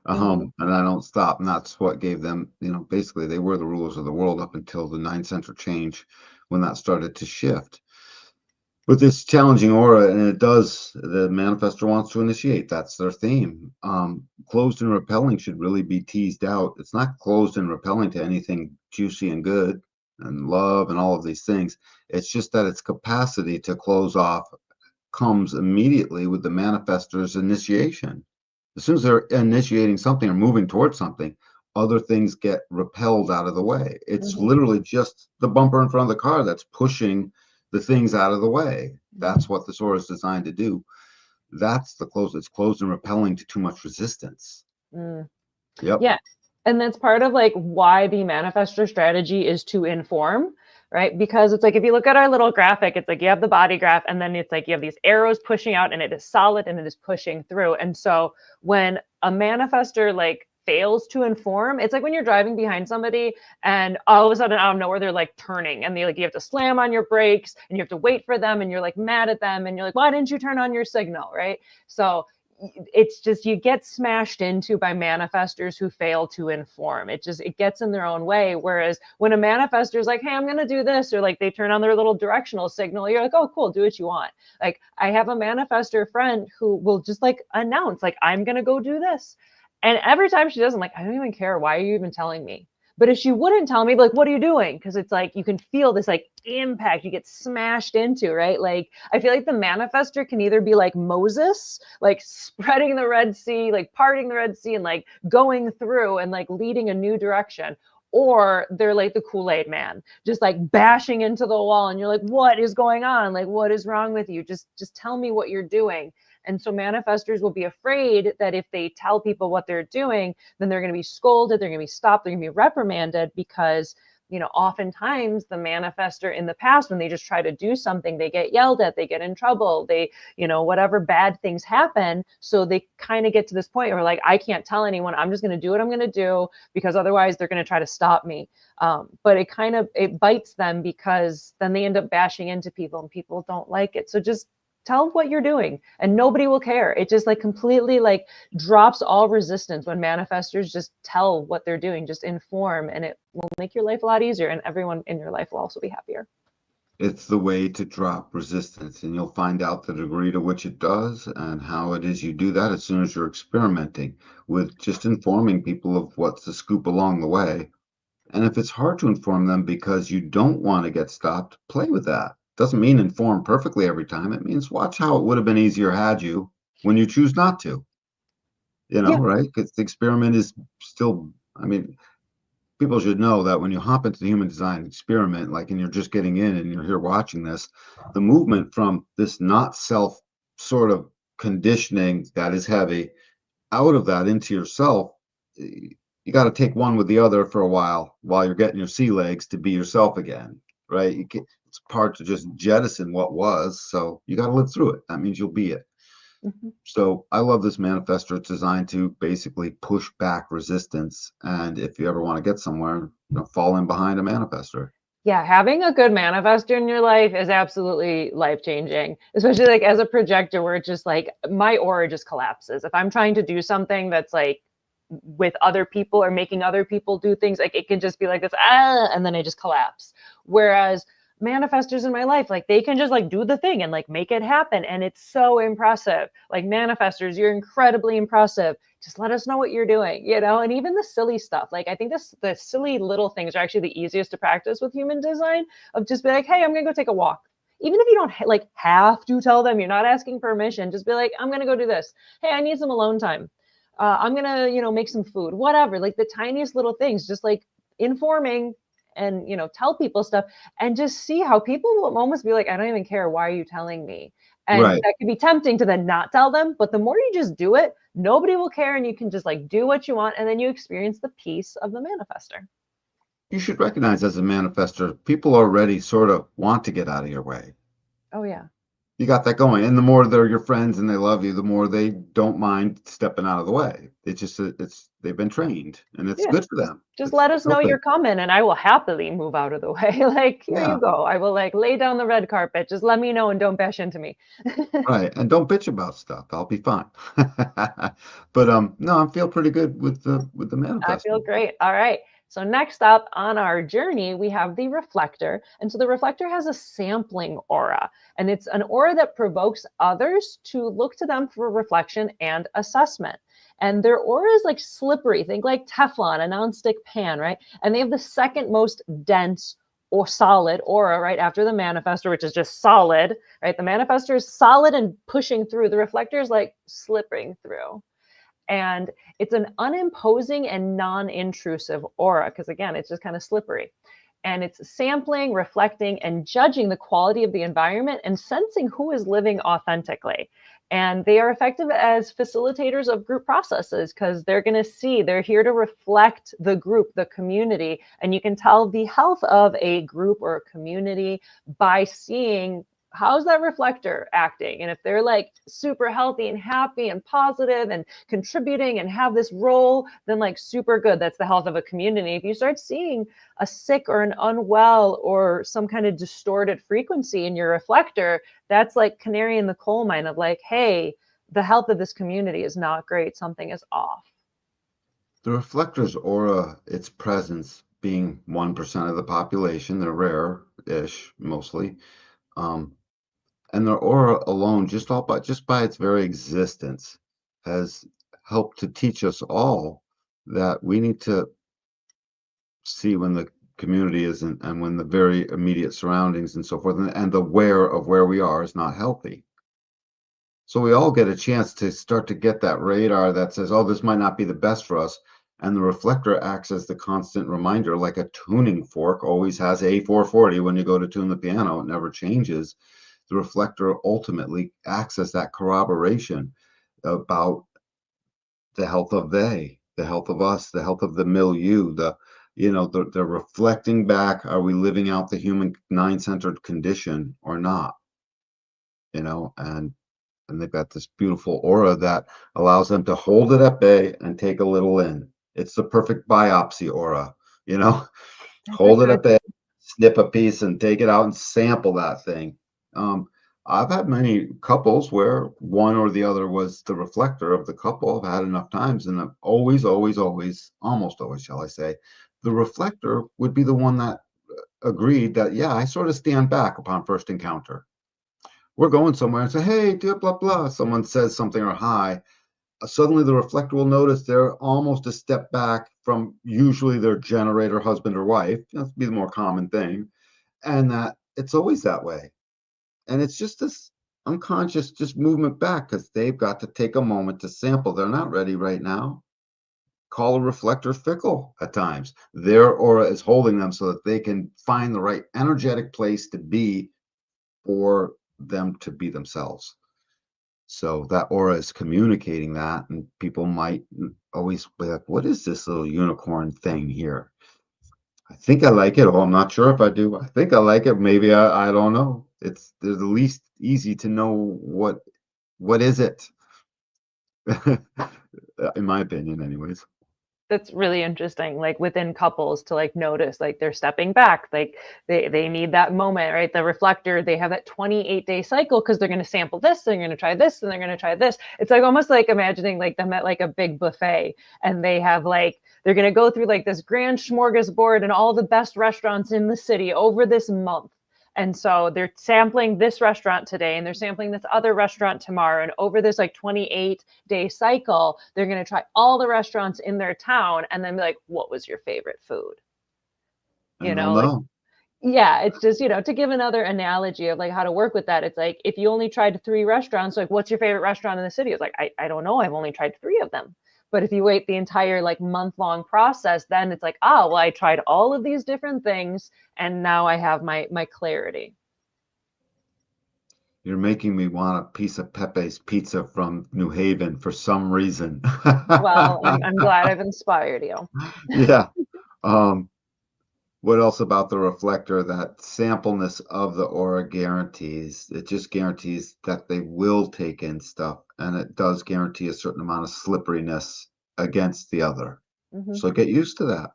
B: I don't stop. And that's what gave them, basically they were the rulers of the world up until the 9th century change, when that started to shift. With this challenging aura, and the manifestor wants to initiate. That's their theme. Closed and repelling should really be teased out. It's not closed and repelling to anything juicy and good and love and all of these things. It's just that its capacity to close off comes immediately with the manifestor's initiation. As soon as they're initiating something or moving towards something, other things get repelled out of the way. It's literally just the bumper in front of the car that's pushing the things out of the way. That's what this aura is designed to do. That's the close. It's closed and repelling to too much resistance. Yep.
A: Yeah. And that's part of like why the manifestor strategy is to inform, right? Because it's like, if you look at our little graphic, it's like you have the body graph, and then it's like you have these arrows pushing out, and it is solid and it is pushing through. And so when a manifestor like fails to inform, it's like when you're driving behind somebody and all of a sudden out of nowhere they're like turning, and you have to slam on your brakes and you have to wait for them, and you're like mad at them, and you're like, why didn't you turn on your signal, right? So it's just, you get smashed into by manifestors who fail to inform. It gets in their own way. Whereas when a manifestor is like, hey, I'm going to do this, or like they turn on their little directional signal, you're like, oh, cool, do what you want. Like I have a manifestor friend who will just like announce, like, I'm going to go do this. And every time she does, I'm like, I don't even care. Why are you even telling me? But if she wouldn't tell me, like, what are you doing? Because it's like, you can feel this like impact, you get smashed into, right? Like, I feel like the manifestor can either be like Moses, like spreading the Red Sea, like parting the Red Sea and like going through and like leading a new direction. Or they're like the Kool-Aid man, just like bashing into the wall. And you're like, what is going on? Like, what is wrong with you? Just tell me what you're doing. And so manifestors will be afraid that if they tell people what they're doing, then they're going to be scolded, they're going to be stopped, they're going to be reprimanded, because oftentimes the manifestor in the past, when they just try to do something, they get yelled at, they get in trouble, they, whatever bad things happen. So they kind of get to this point where like, I can't tell anyone, I'm just going to do what I'm going to do, because otherwise they're going to try to stop me. But it bites them, because then they end up bashing into people and people don't like it. So just tell what you're doing and nobody will care. It just like completely like drops all resistance when manifestors just tell what they're doing, just inform, and it will make your life a lot easier, and everyone in your life will also be happier.
B: It's the way to drop resistance, and you'll find out the degree to which it does and how it is you do that as soon as you're experimenting with just informing people of what's the scoop along the way. And if it's hard to inform them because you don't want to get stopped, play with that. Doesn't mean inform perfectly every time. It means watch how it would have been easier had you when you choose not to.
A: Yeah.
B: Right? Because the experiment is still, people should know that when you hop into the human design experiment, like, and you're just getting in and you're here watching this, the movement from this not self sort of conditioning that is heavy out of that into yourself, you got to take one with the other for a while you're getting your sea legs to be yourself again, right? It's hard to just jettison what was, so you got to live through it. That means you'll be it. So I love this manifestor. It's designed to basically push back resistance, and if you ever want to get somewhere, fall in behind a manifestor.
A: Yeah, having a good manifestor in your life is absolutely life-changing, especially like as a projector, where it's just like my aura just collapses. If I'm trying to do something that's like with other people or making other people do things, like it can just be like this, and then I just collapse. Whereas manifestors in my life, like they can just like do the thing and like make it happen. And it's so impressive. Like manifestors, you're incredibly impressive. Just let us know what you're doing, and even the silly stuff. Like I think the silly little things are actually the easiest to practice with human design, of just be like, hey, I'm going to go take a walk. Even if you don't like have to tell them, you're not asking permission, just be like, I'm going to go do this. Hey, I need some alone time. I'm gonna, make some food, whatever, like the tiniest little things, just like informing and, tell people stuff and just see how people will almost be like, I don't even care. Why are you telling me? And
B: Right.
A: that can be tempting to then not tell them. But the more you just do it, nobody will care. And you can just like do what you want. And then you experience the peace of the manifester.
B: You should recognize as a manifester, people already sort of want to get out of your way.
A: Oh, yeah.
B: You got that going. And the more they're your friends and they love you, the more they don't mind stepping out of the way. It's just, they've been trained and it's
A: Yeah.
B: good for
A: Just,
B: them.
A: just
B: It's
A: let us know
B: healthy.
A: you're coming and I will happily move out of the way. Like, here you
B: Yeah.
A: go. I will like lay down the red carpet. Just let me know and don't bash into me.
B: Right. And don't bitch about stuff. I'll be fine. But no, I feel pretty good with the
A: I feel
B: manifesting.
A: great. All right. So next up on our journey, we have the reflector. And so the reflector has a sampling aura, and it's an aura that provokes others to look to them for reflection and assessment. And their aura is like slippery. Think like Teflon, a nonstick pan, right? And they have the second most dense or solid aura right after the manifestor, which is just solid, right? The manifestor is solid and pushing through. The reflector is like slipping through. And it's an unimposing and non-intrusive aura because again, it's just kind of slippery. And it's sampling, reflecting, and judging the quality of the environment and sensing who is living authentically. And they are effective as facilitators of group processes because they're going to see, they're here to reflect the group, the community. And you can tell the health of a group or a community by seeing how's that reflector acting. And if they're like super healthy and happy and positive and contributing and have this role, then like super good. That's the health of a community. If you start seeing a sick or an unwell or some kind of distorted frequency in your reflector, that's like canary in the coal mine of like, hey, the health of this community is not great. Something is off.
B: The reflector's aura, its presence being 1% of the population, they're rare-ish mostly. Um, and their aura alone, just by its very existence, has helped to teach us all that we need to see when the community isn't and when the very immediate surroundings and so forth and the where of where we are is not healthy. So we all get a chance to start to get that radar that says, oh, this might not be the best for us. And the reflector acts as the constant reminder, like a tuning fork always has A440 when you go to tune the piano, it never changes. The reflector ultimately acts as that corroboration about the health of the health of us, the health of the milieu, they're reflecting back, are we living out the human nine-centered condition or not? And they've got this beautiful aura that allows them to hold it at bay and take a little in. It's the perfect biopsy aura, you know,
A: That's a
B: hold it
A: good.
B: at bay, snip a piece and take it out and sample that thing. Um, I've had many couples where one or the other was the reflector of the couple. I've had enough times, and I've always, always, always, almost always, shall I say, the reflector would be the one that agreed that, yeah, I sort of stand back upon first encounter. We're going somewhere and say, hey, blah, blah, blah. Someone says something or hi. Suddenly the reflector will notice they're almost a step back from usually their generator husband or wife. That's be the more common thing. And that it's always that way. And it's just this unconscious just movement back because they've got to take a moment to sample. They're not ready right now. Call a reflector fickle at times. Their aura is holding them so that they can find the right energetic place to be for them to be themselves. So that aura is communicating that, and people might always be like, what is this little unicorn thing here? I think I like it. Oh, I'm not sure if I do. I think I like it. Maybe I don't know. They're the least easy to know what is it, in my opinion, anyways.
A: That's really interesting, like within couples to like notice like they're stepping back, like they need that moment, right? The reflector, they have that 28-day cycle because they're going to sample this, they're going to try this, and they're going to try this. It's like almost like imagining like them at like a big buffet, and they have like they're going to go through like this grand smorgasbord and all the best restaurants in the city over this month. And so they're sampling this restaurant today and they're sampling this other restaurant tomorrow. And over this like 28-day cycle, they're going to try all the restaurants in their town and then be like, what was your favorite food?
B: And they'll
A: Like,
B: know.
A: yeah, it's just, to give another analogy of like how to work with that. It's like, if you only tried 3 restaurants, like what's your favorite restaurant in the city? It's like, I don't know. I've only tried 3 of them. But if you wait the entire like month-long process, then it's like, oh, well, I tried all of these different things and now I have my clarity.
B: You're making me want a piece of Pepe's pizza from New Haven for some reason.
A: Well, I'm glad I've inspired you.
B: Yeah. Um, what else about the reflector? That sampleness of the aura guarantees. It just guarantees that they will take in stuff, and it does guarantee a certain amount of slipperiness against the other.
A: Hmm.
B: So get used to that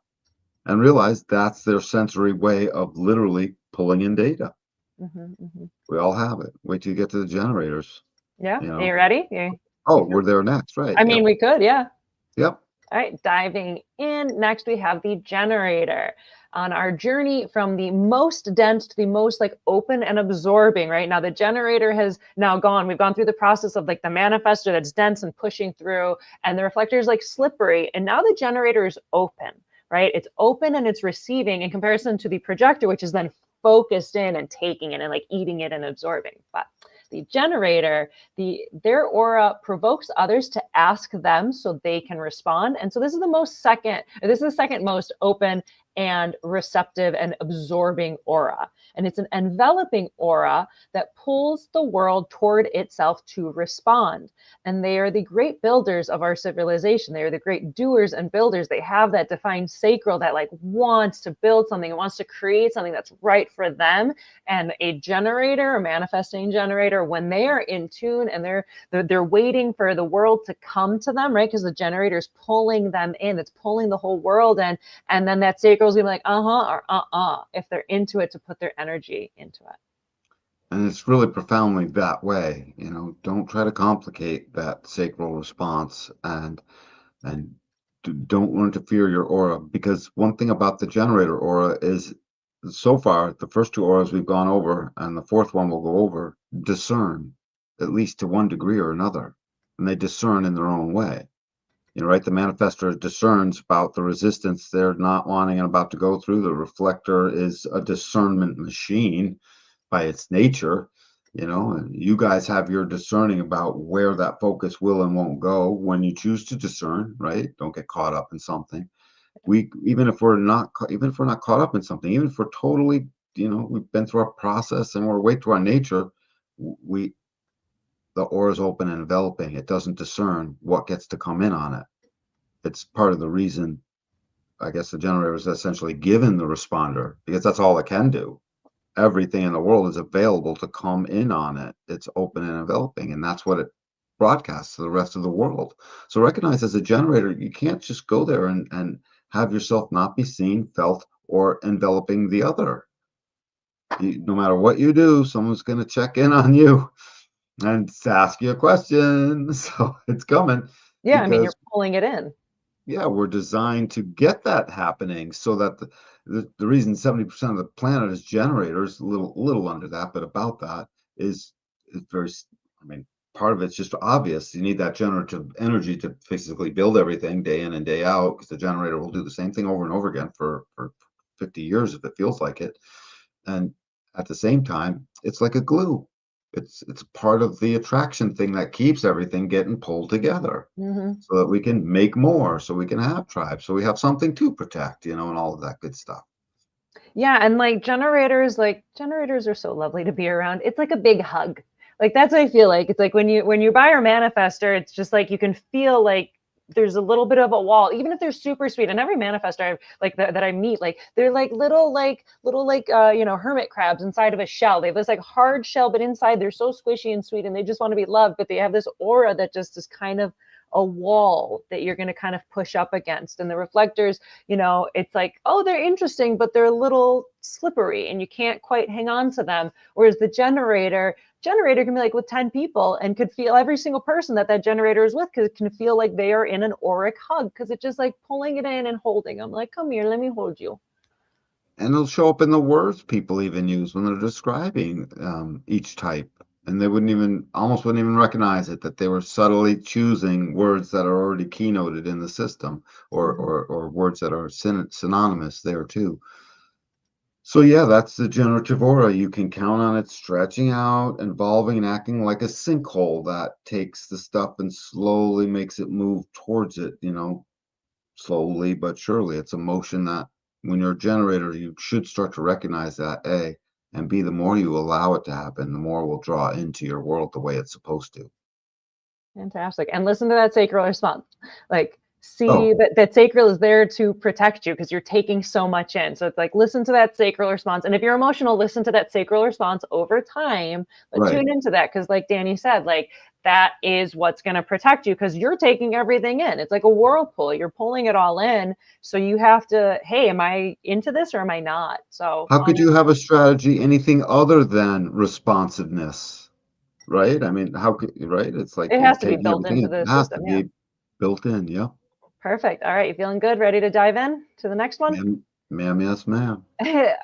B: and realize that's their sensory way of literally pulling in data.
A: Hmm. Hmm.
B: We all have it. Wait till you get to the generators,
A: Yeah.
B: you
A: Are
B: know.
A: you ready?
B: Oh,
A: You
B: we're
A: good?
B: there next, right?
A: I mean,
B: Yep.
A: we could, yeah.
B: Yep.
A: All right, diving in. Next, we have the generator on our journey from the most dense to the most like open and absorbing, right? Now the generator has now gone, we've gone through the process of like the manifestor that's dense and pushing through, and the reflector is like slippery. And now the generator is open, right? It's open and it's receiving in comparison to the projector, which is then focused in and taking it and like eating it and absorbing. But the generator, their aura provokes others to ask them so they can respond. And so this is the second most open and receptive and absorbing aura. And it's an enveloping aura that pulls the world toward itself to respond. And they are the great builders of our civilization. They are the great doers and builders. They have that defined sacral that like wants to build something and wants to create something that's right for them. And a generator, a manifesting generator, when they are in tune and they're waiting for the world to come to them, right? Because the generator is pulling them in, it's pulling the whole world in, and then that sacral is gonna be like or if they're into it, to put their energy into it.
B: And it's really profoundly that way. Don't try to complicate that sacral response, and don't interfere your aura, because one thing about the generator aura is, so far the first two auras we've gone over and the fourth one we'll go over discern, at least to one degree or another, and they discern in their own way. Right? The manifestor discerns about the resistance they're not wanting and about to go through. The reflector is a discernment machine by its nature, and you guys have your discerning about where that focus will and won't go when you choose to discern, right? Don't get caught up in something. Even if we're not caught up in something, even if we're totally, we've been through our process and we're way to our nature, we the aura is open and enveloping. It doesn't discern what gets to come in on it. It's part of the reason, I guess, the generator is essentially given the responder, because that's all it can do. Everything in the world is available to come in on it. It's open and enveloping, and that's what it broadcasts to the rest of the world. So recognize, as a generator, you can't just go there and have yourself not be seen, felt, or enveloping the other. No matter what you do, someone's going to check in on you and ask you a question. So it's coming,
A: Yeah, I mean, you're
B: because
A: pulling it in.
B: yeah, we're designed to get that happening, so that the reason 70% of the planet is generators, a little under that, but about that, is very, I mean, part of it's just obvious. You need that generative energy to physically build everything day in and day out, because the generator will do the same thing over and over again for 50 years if it feels like it. And at the same time, it's like a glue. It's part of the attraction thing that keeps everything getting pulled together,
A: Hmm.
B: so that we can make more, so we can have tribes, so we have something to protect, and all of that good stuff.
A: Yeah, and like generators are so lovely to be around. It's like a big hug. Like that's what I feel like. It's like when you buy our manifester, it's just like you can feel like there's a little bit of a wall, even if they're super sweet. And every manifester that I meet, like they're like little hermit crabs inside of a shell. They have this like hard shell, but inside they're so squishy and sweet, and they just want to be loved. But they have this aura that just is kind of a wall that you're going to kind of push up against. And the reflectors, it's like, oh, they're interesting, but they're a little slippery and you can't quite hang on to them. Whereas the generator can be like with 10 people and could feel every single person that generator is with, because it can feel like they are in an auric hug, because it's just like pulling it in and holding them, like, come here, let me hold you.
B: And it'll show up in the words people even use when they're describing each type, and they almost wouldn't even recognize it, that they were subtly choosing words that are already keynoted in the system, or
A: Mhm.
B: or words that are synonymous there too. So yeah, that's the generative aura. You can count on it stretching out, evolving, and acting like a sinkhole that takes the stuff and slowly makes it move towards it, slowly but surely. It's a motion that when you're a generator, you should start to recognize that, A, and B, the more you allow it to happen, the more it will draw into your world the way it's supposed to.
A: Fantastic. And listen to that sacral response. Like, see
B: Oh,
A: that sacral is there to protect you because you're taking so much in. So it's like, listen to that sacral response. And if you're emotional, listen to that sacral response over time, but
B: right.
A: tune into that. Cause like Danny said, like that is what's going to protect you because you're taking everything in. It's like a whirlpool. You're pulling it all in. So you have to, hey, am I into this or am I not? So
B: How
A: on
B: could you have a strategy anything other than responsiveness? Right? I mean, how could right? It's like
A: it
B: you're
A: has to be
B: taking
A: built
B: everything
A: into
B: in.
A: the
B: It has to
A: system. Yeah.
B: be built in, yeah.
A: Perfect. All right. You feeling good? Ready to dive in to the next one?
B: Ma'am, yes, ma'am.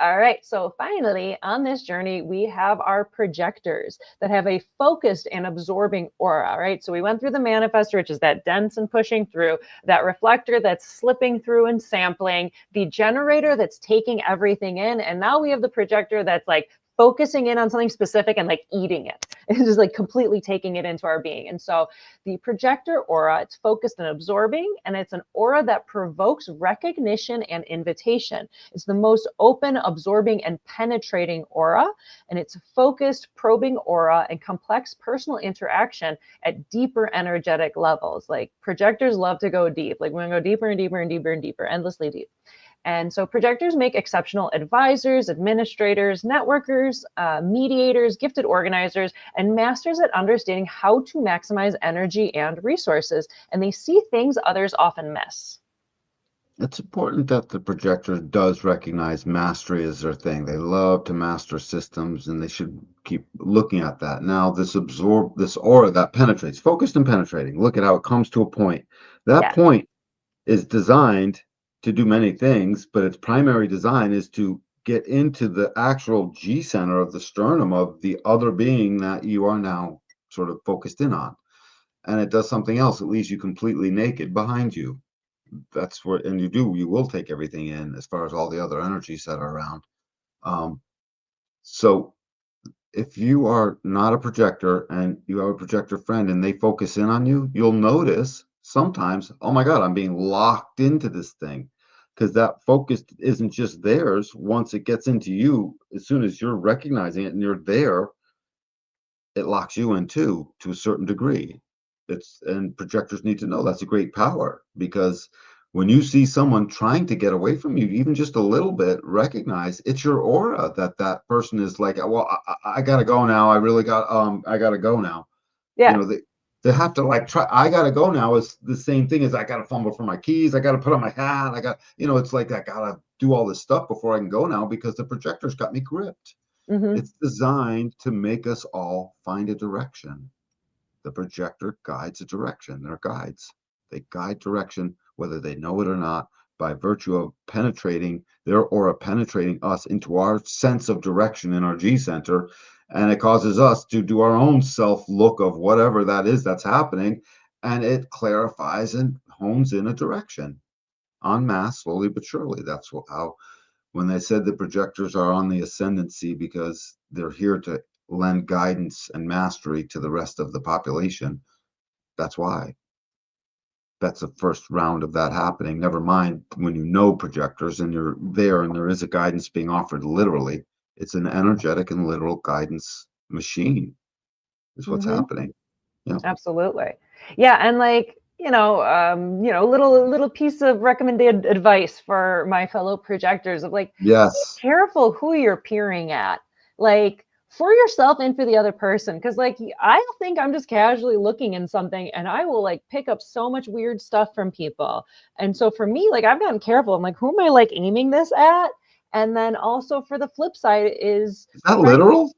A: All right. So finally, on this journey, we have our projectors that have a focused and absorbing aura, right? So we went through the manifestor, which is that dense and pushing through, that reflector that's slipping through and sampling, the generator that's taking everything in. And now we have the projector that's like focusing in on something specific and like eating it. It's just like completely taking it into our being. And so the projector aura, it's focused and absorbing, and it's an aura that provokes recognition and invitation. It's the most open, absorbing, and penetrating aura. And it's focused, probing aura and complex personal interaction at deeper energetic levels. Like projectors love to go deep. Like we're going to go deeper and deeper and deeper and deeper, endlessly deep. And so projectors make exceptional advisors, administrators, networkers, mediators, gifted organizers, and masters at understanding how to maximize energy and resources. And they see things others often miss.
B: It's important that the projector does recognize mastery as their thing. They love to master systems and they should keep looking at that. Now, this aura that penetrates, focused and penetrating. Look at how it comes to a point. That
A: Yeah.
B: point is designed to do many things, but its primary design is to get into the actual G center of the sternum of the other being that you are now sort of focused in on. And it does something else. It leaves you completely naked behind you. That's where, and you will take everything in as far as all the other energies that are around. Um, so if you are not a projector and you have a projector friend and they focus in on you, you'll notice sometimes, oh my God, I'm being locked into this thing. Because that focus isn't just theirs. Once it gets into you, as soon as you're recognizing it and you're there, it locks you in too, to a certain degree. And projectors need to know that's a great power because when you see someone trying to get away from you, even just a little bit, recognize it's your aura that that person is like, well, I gotta go now. I gotta go now. You
A: Yeah.
B: know, they have to like try. I gotta go now is the same thing as I gotta fumble for my keys. I gotta put on my hat. It's like I gotta do all this stuff before I can go now because the projector's got me gripped.
A: Mm-hmm.
B: It's designed to make us all find a direction. The projector guides a direction. They're guides. They guide direction, whether they know it or not, by virtue of penetrating their aura, penetrating us into our sense of direction in our G center. And it causes us to do our own self look of whatever that is that's happening. And it clarifies and hones in a direction en masse, slowly but surely. That's how when they said the projectors are on the ascendancy because they're here to lend guidance and mastery to the rest of the population, that's why. That's the first round of that happening. Never mind when you know projectors and you're there and there is a guidance being offered literally. It's an energetic and literal guidance machine, is what's
A: Mm-hmm.
B: happening. Yeah.
A: Absolutely. Yeah, and like, little piece of recommended advice for my fellow projectors of like, be
B: Yes.
A: careful who you're peering at. Like for yourself and for the other person. Cause like I think I'm just casually looking in something and I will like pick up so much weird stuff from people. And so for me, like I've gotten careful. I'm like, who am I like aiming this at? And then also for the flip side is
B: Is that
A: trying
B: literal?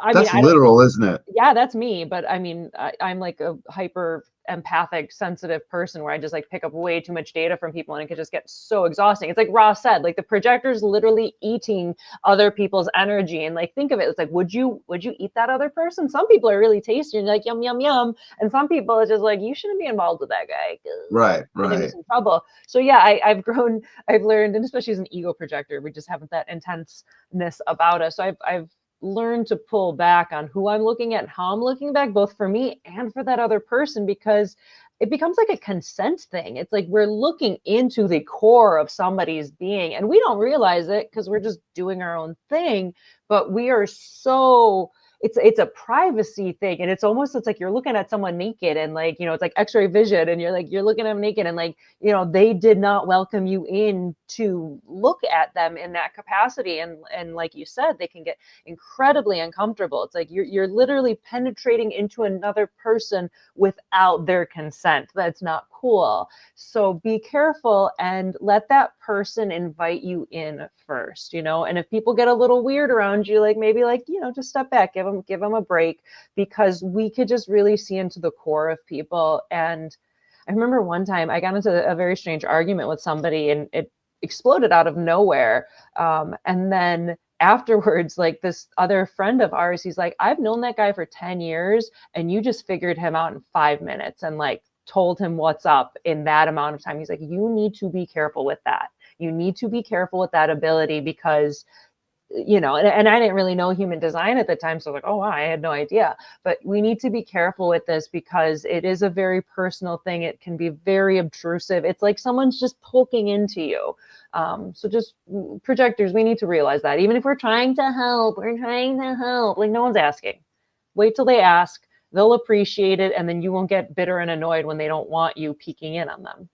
A: I mean,
B: That's
A: I don't,
B: literal, isn't it?
A: yeah, that's me. But I mean, I'm like a hyper empathic, sensitive person where I just like pick up way too much data from people and it could just get so exhausting. It's like Ross said, like the projector's literally eating other people's energy. And like, think of it, it's like, would you eat that other person? Some people are really tasty and like, yum, yum, yum. And some people are just like, you shouldn't be involved with that guy.
B: Right,
A: Get into
B: right.
A: some trouble. So yeah, I've learned, and especially as an ego projector, we just haven't that intenseness about us. So I've learn to pull back on who I'm looking at, how I'm looking back, both for me and for that other person, because it becomes like a consent thing. It's like we're looking into the core of somebody's being and we don't realize it because we're just doing our own thing. But we are so it's a privacy thing, and it's like you're looking at someone naked and like, it's like x-ray vision, and you're looking at them naked, and like, they did not welcome you in to look at them in that capacity. And like you said, they can get incredibly uncomfortable. It's like you're literally penetrating into another person without their consent. That's not cool. So be careful and let that person invite you in first, and if people get a little weird around you, like maybe like, just step back, give them a break, because we could just really see into the core of people. And I remember one time I got into a very strange argument with somebody and it exploded out of nowhere. And then afterwards, like this other friend of ours, he's like, I've known that guy for 10 years and you just figured him out in 5 minutes and like told him what's up in that amount of time. He's like, you need to be careful with that. You need to be careful with that ability, because and I didn't really know human design at the time. So like, oh, wow, I had no idea. But we need to be careful with this because it is a very personal thing. It can be very obtrusive. It's like someone's just poking into you. So just projectors, we need to realize that even if we're trying to help, like no one's asking. Wait till they ask. They'll appreciate it. And then you won't get bitter and annoyed when they don't want you peeking in on them.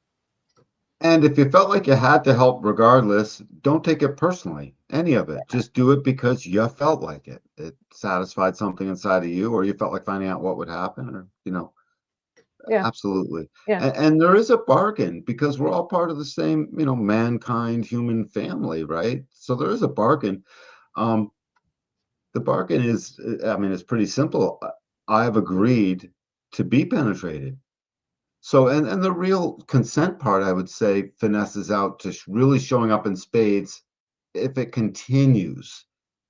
B: And if you felt like you had to help regardless, don't take it personally, any of it. Just do it because you felt like it. It satisfied something inside of you, or you felt like finding out what would happen, or,
A: Yeah.
B: absolutely.
A: Yeah.
B: And there is a bargain because we're all part of the same, mankind, human family, right? So there is a bargain. Um, the bargain is, I mean, it's pretty simple. I have agreed to be penetrated. So, and the real consent part, I would say, finesses out to really showing up in spades if it continues.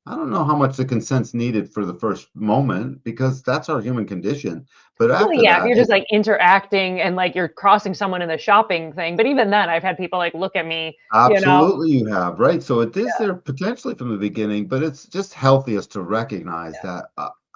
B: I don't know how much the consent's needed for the first moment because that's our human condition. But
A: Well,
B: after
A: yeah, if
B: that,
A: you're just like interacting and like you're crossing someone in the shopping thing. But even then, I've had people like look at me, you know.
B: absolutely you have, right? So it is there potentially from the beginning, but it's just healthiest to recognize that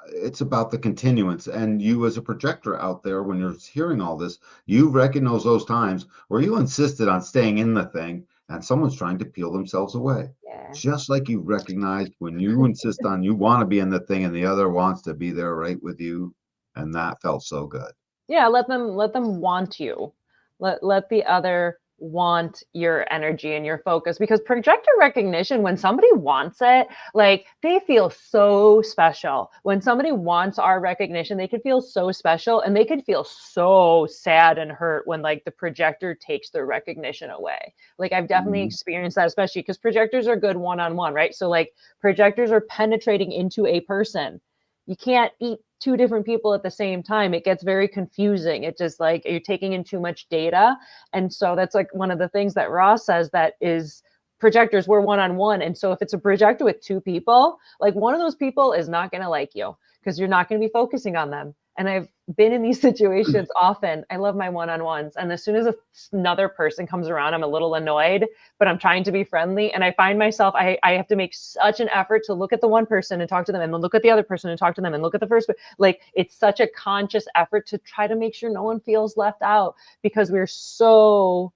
B: it's about the continuance. And you, as a projector out there, when you're hearing all this, you recognize those times where you insisted on staying in the thing and someone's trying to peel themselves away.
A: Yeah.
B: Just like you recognized when you insist on you want to be in the thing and the other wants to be there right with you. And that felt so good.
A: Yeah, let them want you. Let the other want your energy and your focus, because projector recognition, when somebody wants it, like they feel so special. When somebody wants our recognition, they could feel so special, and they could feel so sad and hurt when like the projector takes their recognition away. Like I've definitely
B: Mhm.
A: experienced that, especially because projectors are good one-on-one, right? So like projectors are penetrating into a person. You can't eat two different people at the same time. It gets very confusing. It just like you're taking in too much data. And so that's like one of the things that Ross says, that is projectors, we're one-on-one. And so if it's a projector with two people, like one of those people is not going to like you because you're not going to be focusing on them. And I've been in these situations often. I love my one-on-ones. And as soon as another person comes around, I'm a little annoyed, but I'm trying to be friendly. And I find myself, I have to make such an effort to look at the one person and talk to them, and then look at the other person and talk to them, and look at the first. Like it's such a conscious effort to try to make sure no one feels left out, because we're so,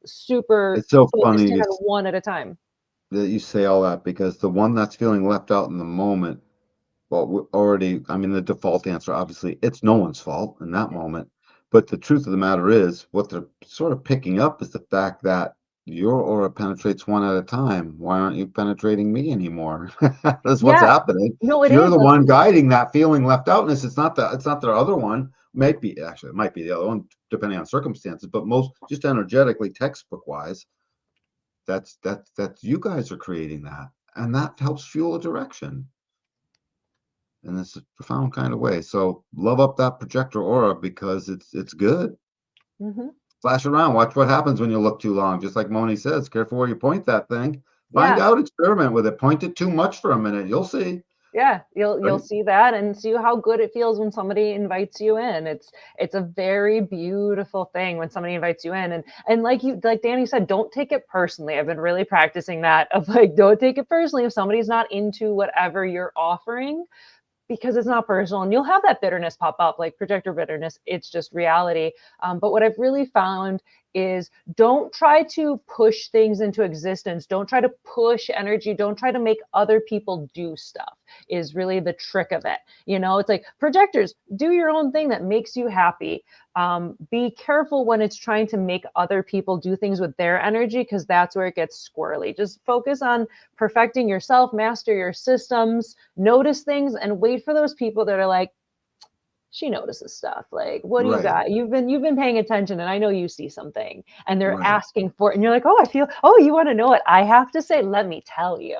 A: super
B: It's so
A: focused
B: funny
A: in on one at a time.
B: that you say all that because the one that's feeling left out in the moment, well, we're already, I mean, the default answer, obviously, it's no one's fault in that moment. But the truth of the matter is, what they're sort of picking up is the fact that your aura penetrates one at a time. Why aren't you penetrating me anymore? That's what's
A: Yeah,
B: happening.
A: no, it
B: You're
A: is.
B: the one guiding that feeling left outness. It's not the other one. Might be actually, it might be the other one, depending on circumstances. But most just energetically, textbook wise, that's you guys are creating that, and that helps fuel a direction. in this profound kind of way. So love up that projector aura because it's good.
A: Hmm.
B: Flash around, watch what happens when you look too long. Just like Moni says, careful where you point that thing. Find
A: Yeah.
B: out, experiment with it. Point it too much for a minute. You'll see.
A: Yeah, you'll
B: Right?
A: see that and see how good it feels when somebody invites you in. It's a very beautiful thing when somebody invites you in, and like Danny said, don't take it personally. I've been really practicing that of like, don't take it personally if somebody's not into whatever you're offering, because it's not personal, and you'll have that bitterness pop up, like projector bitterness. It's just reality. But what I've really found is, don't try to push things into existence. Don't try to push energy. Don't try to make other people do stuff, is really the trick of it. It's like, projectors, do your own thing that makes you happy. Be careful when it's trying to make other people do things with their energy, because that's where it gets squirrely. Just focus on perfecting yourself, master your systems, notice things, and wait for those people that are like, she notices stuff. Like, what do you
B: Right.
A: got? You've been paying attention, and I know you see something, and they're
B: Right.
A: asking for it, and you're like, oh, you want to know what I have to say? Let me tell you.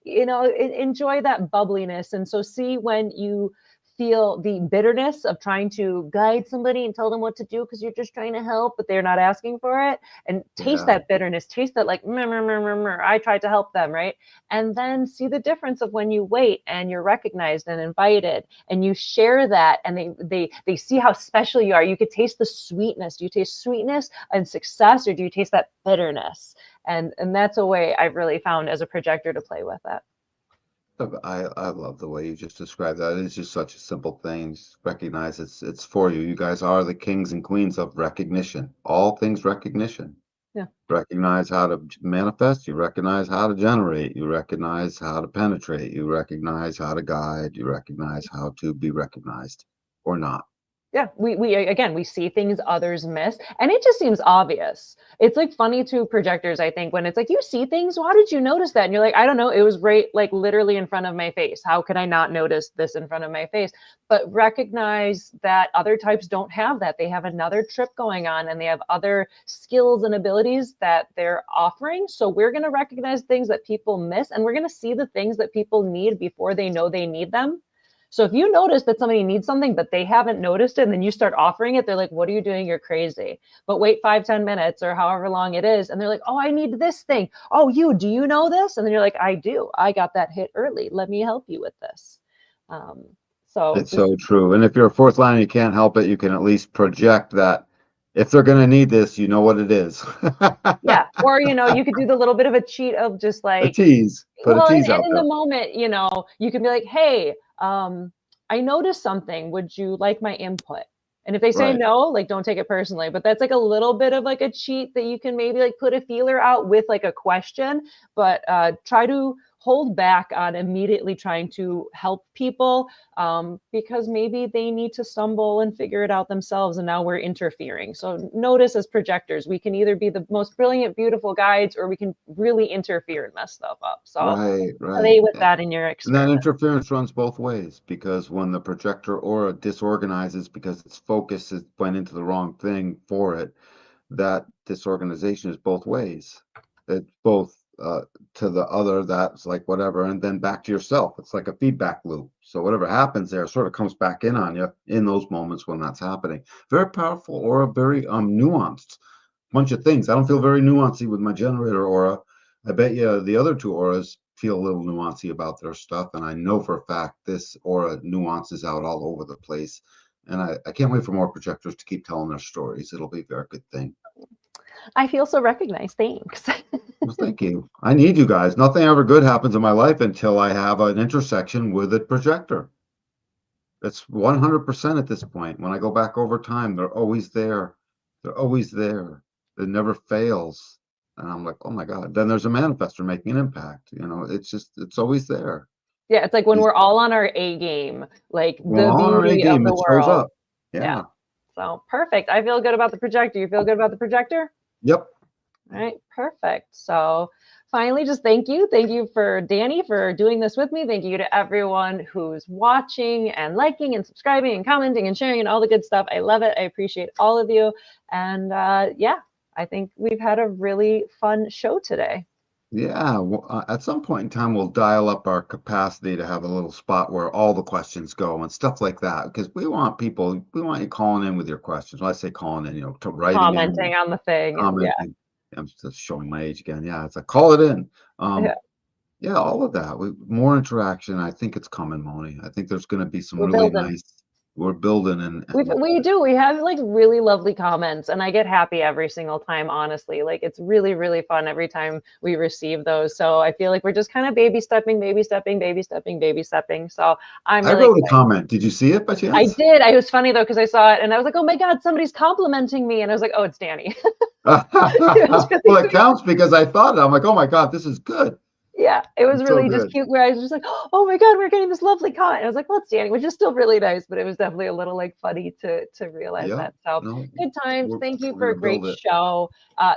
A: Enjoy that bubbliness. And so, see when you feel the bitterness of trying to guide somebody and tell them what to do because you're just trying to help, but they're not asking for it, and taste
B: Yeah.
A: that bitterness, taste that, like, "Meh, meh, meh, meh, meh, I tried to help them," right? And then see the difference of when you wait and you're recognized and invited, and you share that, and they see how special you are. You could taste the sweetness. Do you taste sweetness and success, or do you taste that bitterness? And that's a way I've really found as a projector to play with it.
B: I love the way you just described that. It's just such a simple thing. Just recognize it's for you. You guys are the kings and queens of recognition. All things recognition.
A: Yeah.
B: Recognize how to manifest, you recognize how to generate, you recognize how to penetrate, you recognize how to guide, you recognize how to be recognized or not.
A: Yeah, we again, we see things others miss, and it just seems obvious. It's like funny to projectors, I think, when it's like, you see things, how did you notice that? And you're like, I don't know, it was right, like, literally in front of my face. How could I not notice this in front of my face? But recognize that other types don't have that. They have another trip going on, and they have other skills and abilities that they're offering. So we're going to recognize things that people miss, and we're going to see the things that people need before they know they need them. So if you notice that somebody needs something, but they haven't noticed it, and then you start offering it, they're like, what are you doing? You're crazy. But wait 5-10 minutes or however long it is. And they're like, oh, I need this thing. Oh, do you know this? And then you're like, I do. I got that hit early. Let me help you with this. Um, so
B: It's
A: just,
B: so true. And if you're a fourth line and you can't help it, you can at least project that if they're going to need this, you know what it is.
A: yeah. Or, you could do the little bit of a cheat of just
B: A
A: like,
B: tease. Put a
A: well, and
B: tease out
A: in the
B: there.
A: moment, you can be like, hey, I noticed something. Would you like my input? And if they say
B: Right.
A: no, like, don't take it personally. But that's like a little bit of like a cheat that you can maybe like put a feeler out with like a question, but try to hold back on immediately trying to help people, because maybe they need to stumble and figure it out themselves. And now we're interfering. So notice, as projectors, we can either be the most brilliant, beautiful guides, or we can really interfere and mess stuff up. So
B: Right. Right.
A: play with that in your
B: And that
A: experiment.
B: interference runs both ways because when the projector aura disorganizes because its focus went into the wrong thing for it, that disorganization is both ways. It's both to the other, that's like whatever, and then back to yourself. It's like a feedback loop. So whatever happens there sort of comes back in on you in those moments when that's happening. Very powerful aura, very nuanced bunch of things. I don't feel very nuancy with my generator aura. I bet you the other two auras feel a little nuancy about their stuff, and I know for a fact this aura nuances out all over the place. And I can't wait for more projectors to keep telling their stories. It'll be a very good thing.
A: I feel so recognized. Thanks.
B: Well, thank you. I need you guys. Nothing ever good happens in my life until I have an intersection with a projector. It's 100% at this point. When I go back over time, they're always there. They're always there. It never fails. And I'm like, oh my God. Then there's a manifestor making an impact. It's just, it's always there.
A: Yeah, it's like when
B: These,
A: we're all on our A game, like
B: well,
A: the
B: on our A
A: beauty of
B: game,
A: the
B: it shows
A: world.
B: up.
A: Yeah.
B: Yeah.
A: So perfect. I feel good about the projector. You feel good about the projector?
B: Yep.
A: All right, perfect. So finally, just thank you. Thank you for Danny for doing this with me. Thank you to everyone who's watching and liking and subscribing and commenting and sharing and all the good stuff. I love it. I appreciate all of you. And yeah, I think we've had a really fun show today.
B: Yeah, well, at some point in time, we'll dial up our capacity to have a little spot where all the questions go and stuff like that. Because we want you calling in with your questions. When I say calling in, to writing in and
A: Commenting on the thing, and yeah,
B: commenting. I'm just showing my age again. Yeah, it's like call it in.
A: yeah,
B: Yeah, all of that. More interaction. I think it's coming, Moni. I think there's going to be some
A: we're
B: really
A: building.
B: nice. We're building and
A: We do. We have like really lovely comments, and I get happy every single time, honestly. Like it's really, really fun every time we receive those. So I feel like we're just kind of baby stepping, baby stepping, baby stepping, baby stepping. So I'm
B: I
A: really
B: wrote a
A: excited.
B: comment. Did you see it by
A: I
B: chance?
A: did. I was funny though, because I saw it and I was like, oh my God, somebody's complimenting me. And I was like, oh, it's Danny. It was really
B: Well, it
A: sweet.
B: counts because I thought it. I'm like, oh my God, this is good.
A: Yeah, it was
B: It's so
A: really just
B: good.
A: cute where I was just like, oh my God, we're getting this lovely comment. And I was like, well, it's Danny, which is still really nice, but it was definitely a little like funny to realize
B: Yeah.
A: that. So
B: No,
A: good times.
B: we're
A: Thank you
B: we're
A: for a
B: gonna
A: great
B: build it.
A: show.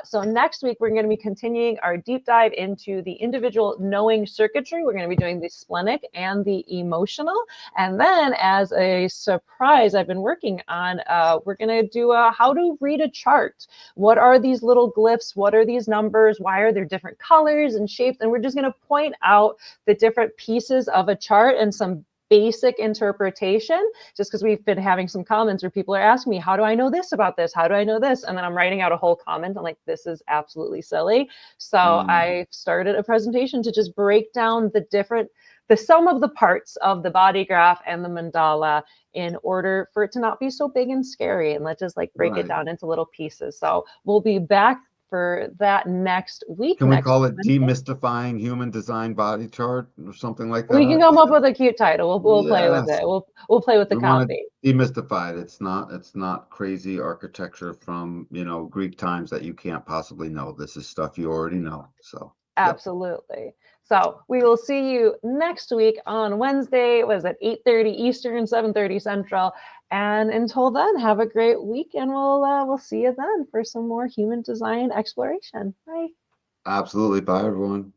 A: So next week, we're going to be continuing our deep dive into the individual knowing circuitry. We're going to be doing the splenic and the emotional. And then as a surprise, I've been working on, we're going to do a how to read a chart. What are these little glyphs? What are these numbers? Why are there different colors and shapes? And we're just going to point out the different pieces of a chart and some basic interpretation, just because we've been having some comments where people are asking me, how do I know this about this? How do I know this? And then I'm writing out a whole comment. I'm like, this is absolutely silly. So
B: Mm,
A: I started a presentation to just break down the sum of the parts of the body graph and the mandala in order for it to not be so big and scary. And let's just like break it
B: right.
A: down into little pieces. So we'll be back for that next week,
B: Can we
A: next
B: call it
A: Wednesday.
B: demystifying human design body chart or something like
A: We can
B: that?
A: come up with a cute title. We'll play with
B: Yes.
A: it. We'll play with the
B: We want
A: copy.
B: to demystify it. It's not crazy architecture from, Greek times that you can't possibly know. This is stuff you already know. So, yep.
A: Absolutely. So we will see you next week on Wednesday. Was it 8:30 Eastern, 7:30 Central? And until then, have a great week, and we'll see you then for some more human design exploration. Bye.
B: Absolutely. Bye, everyone.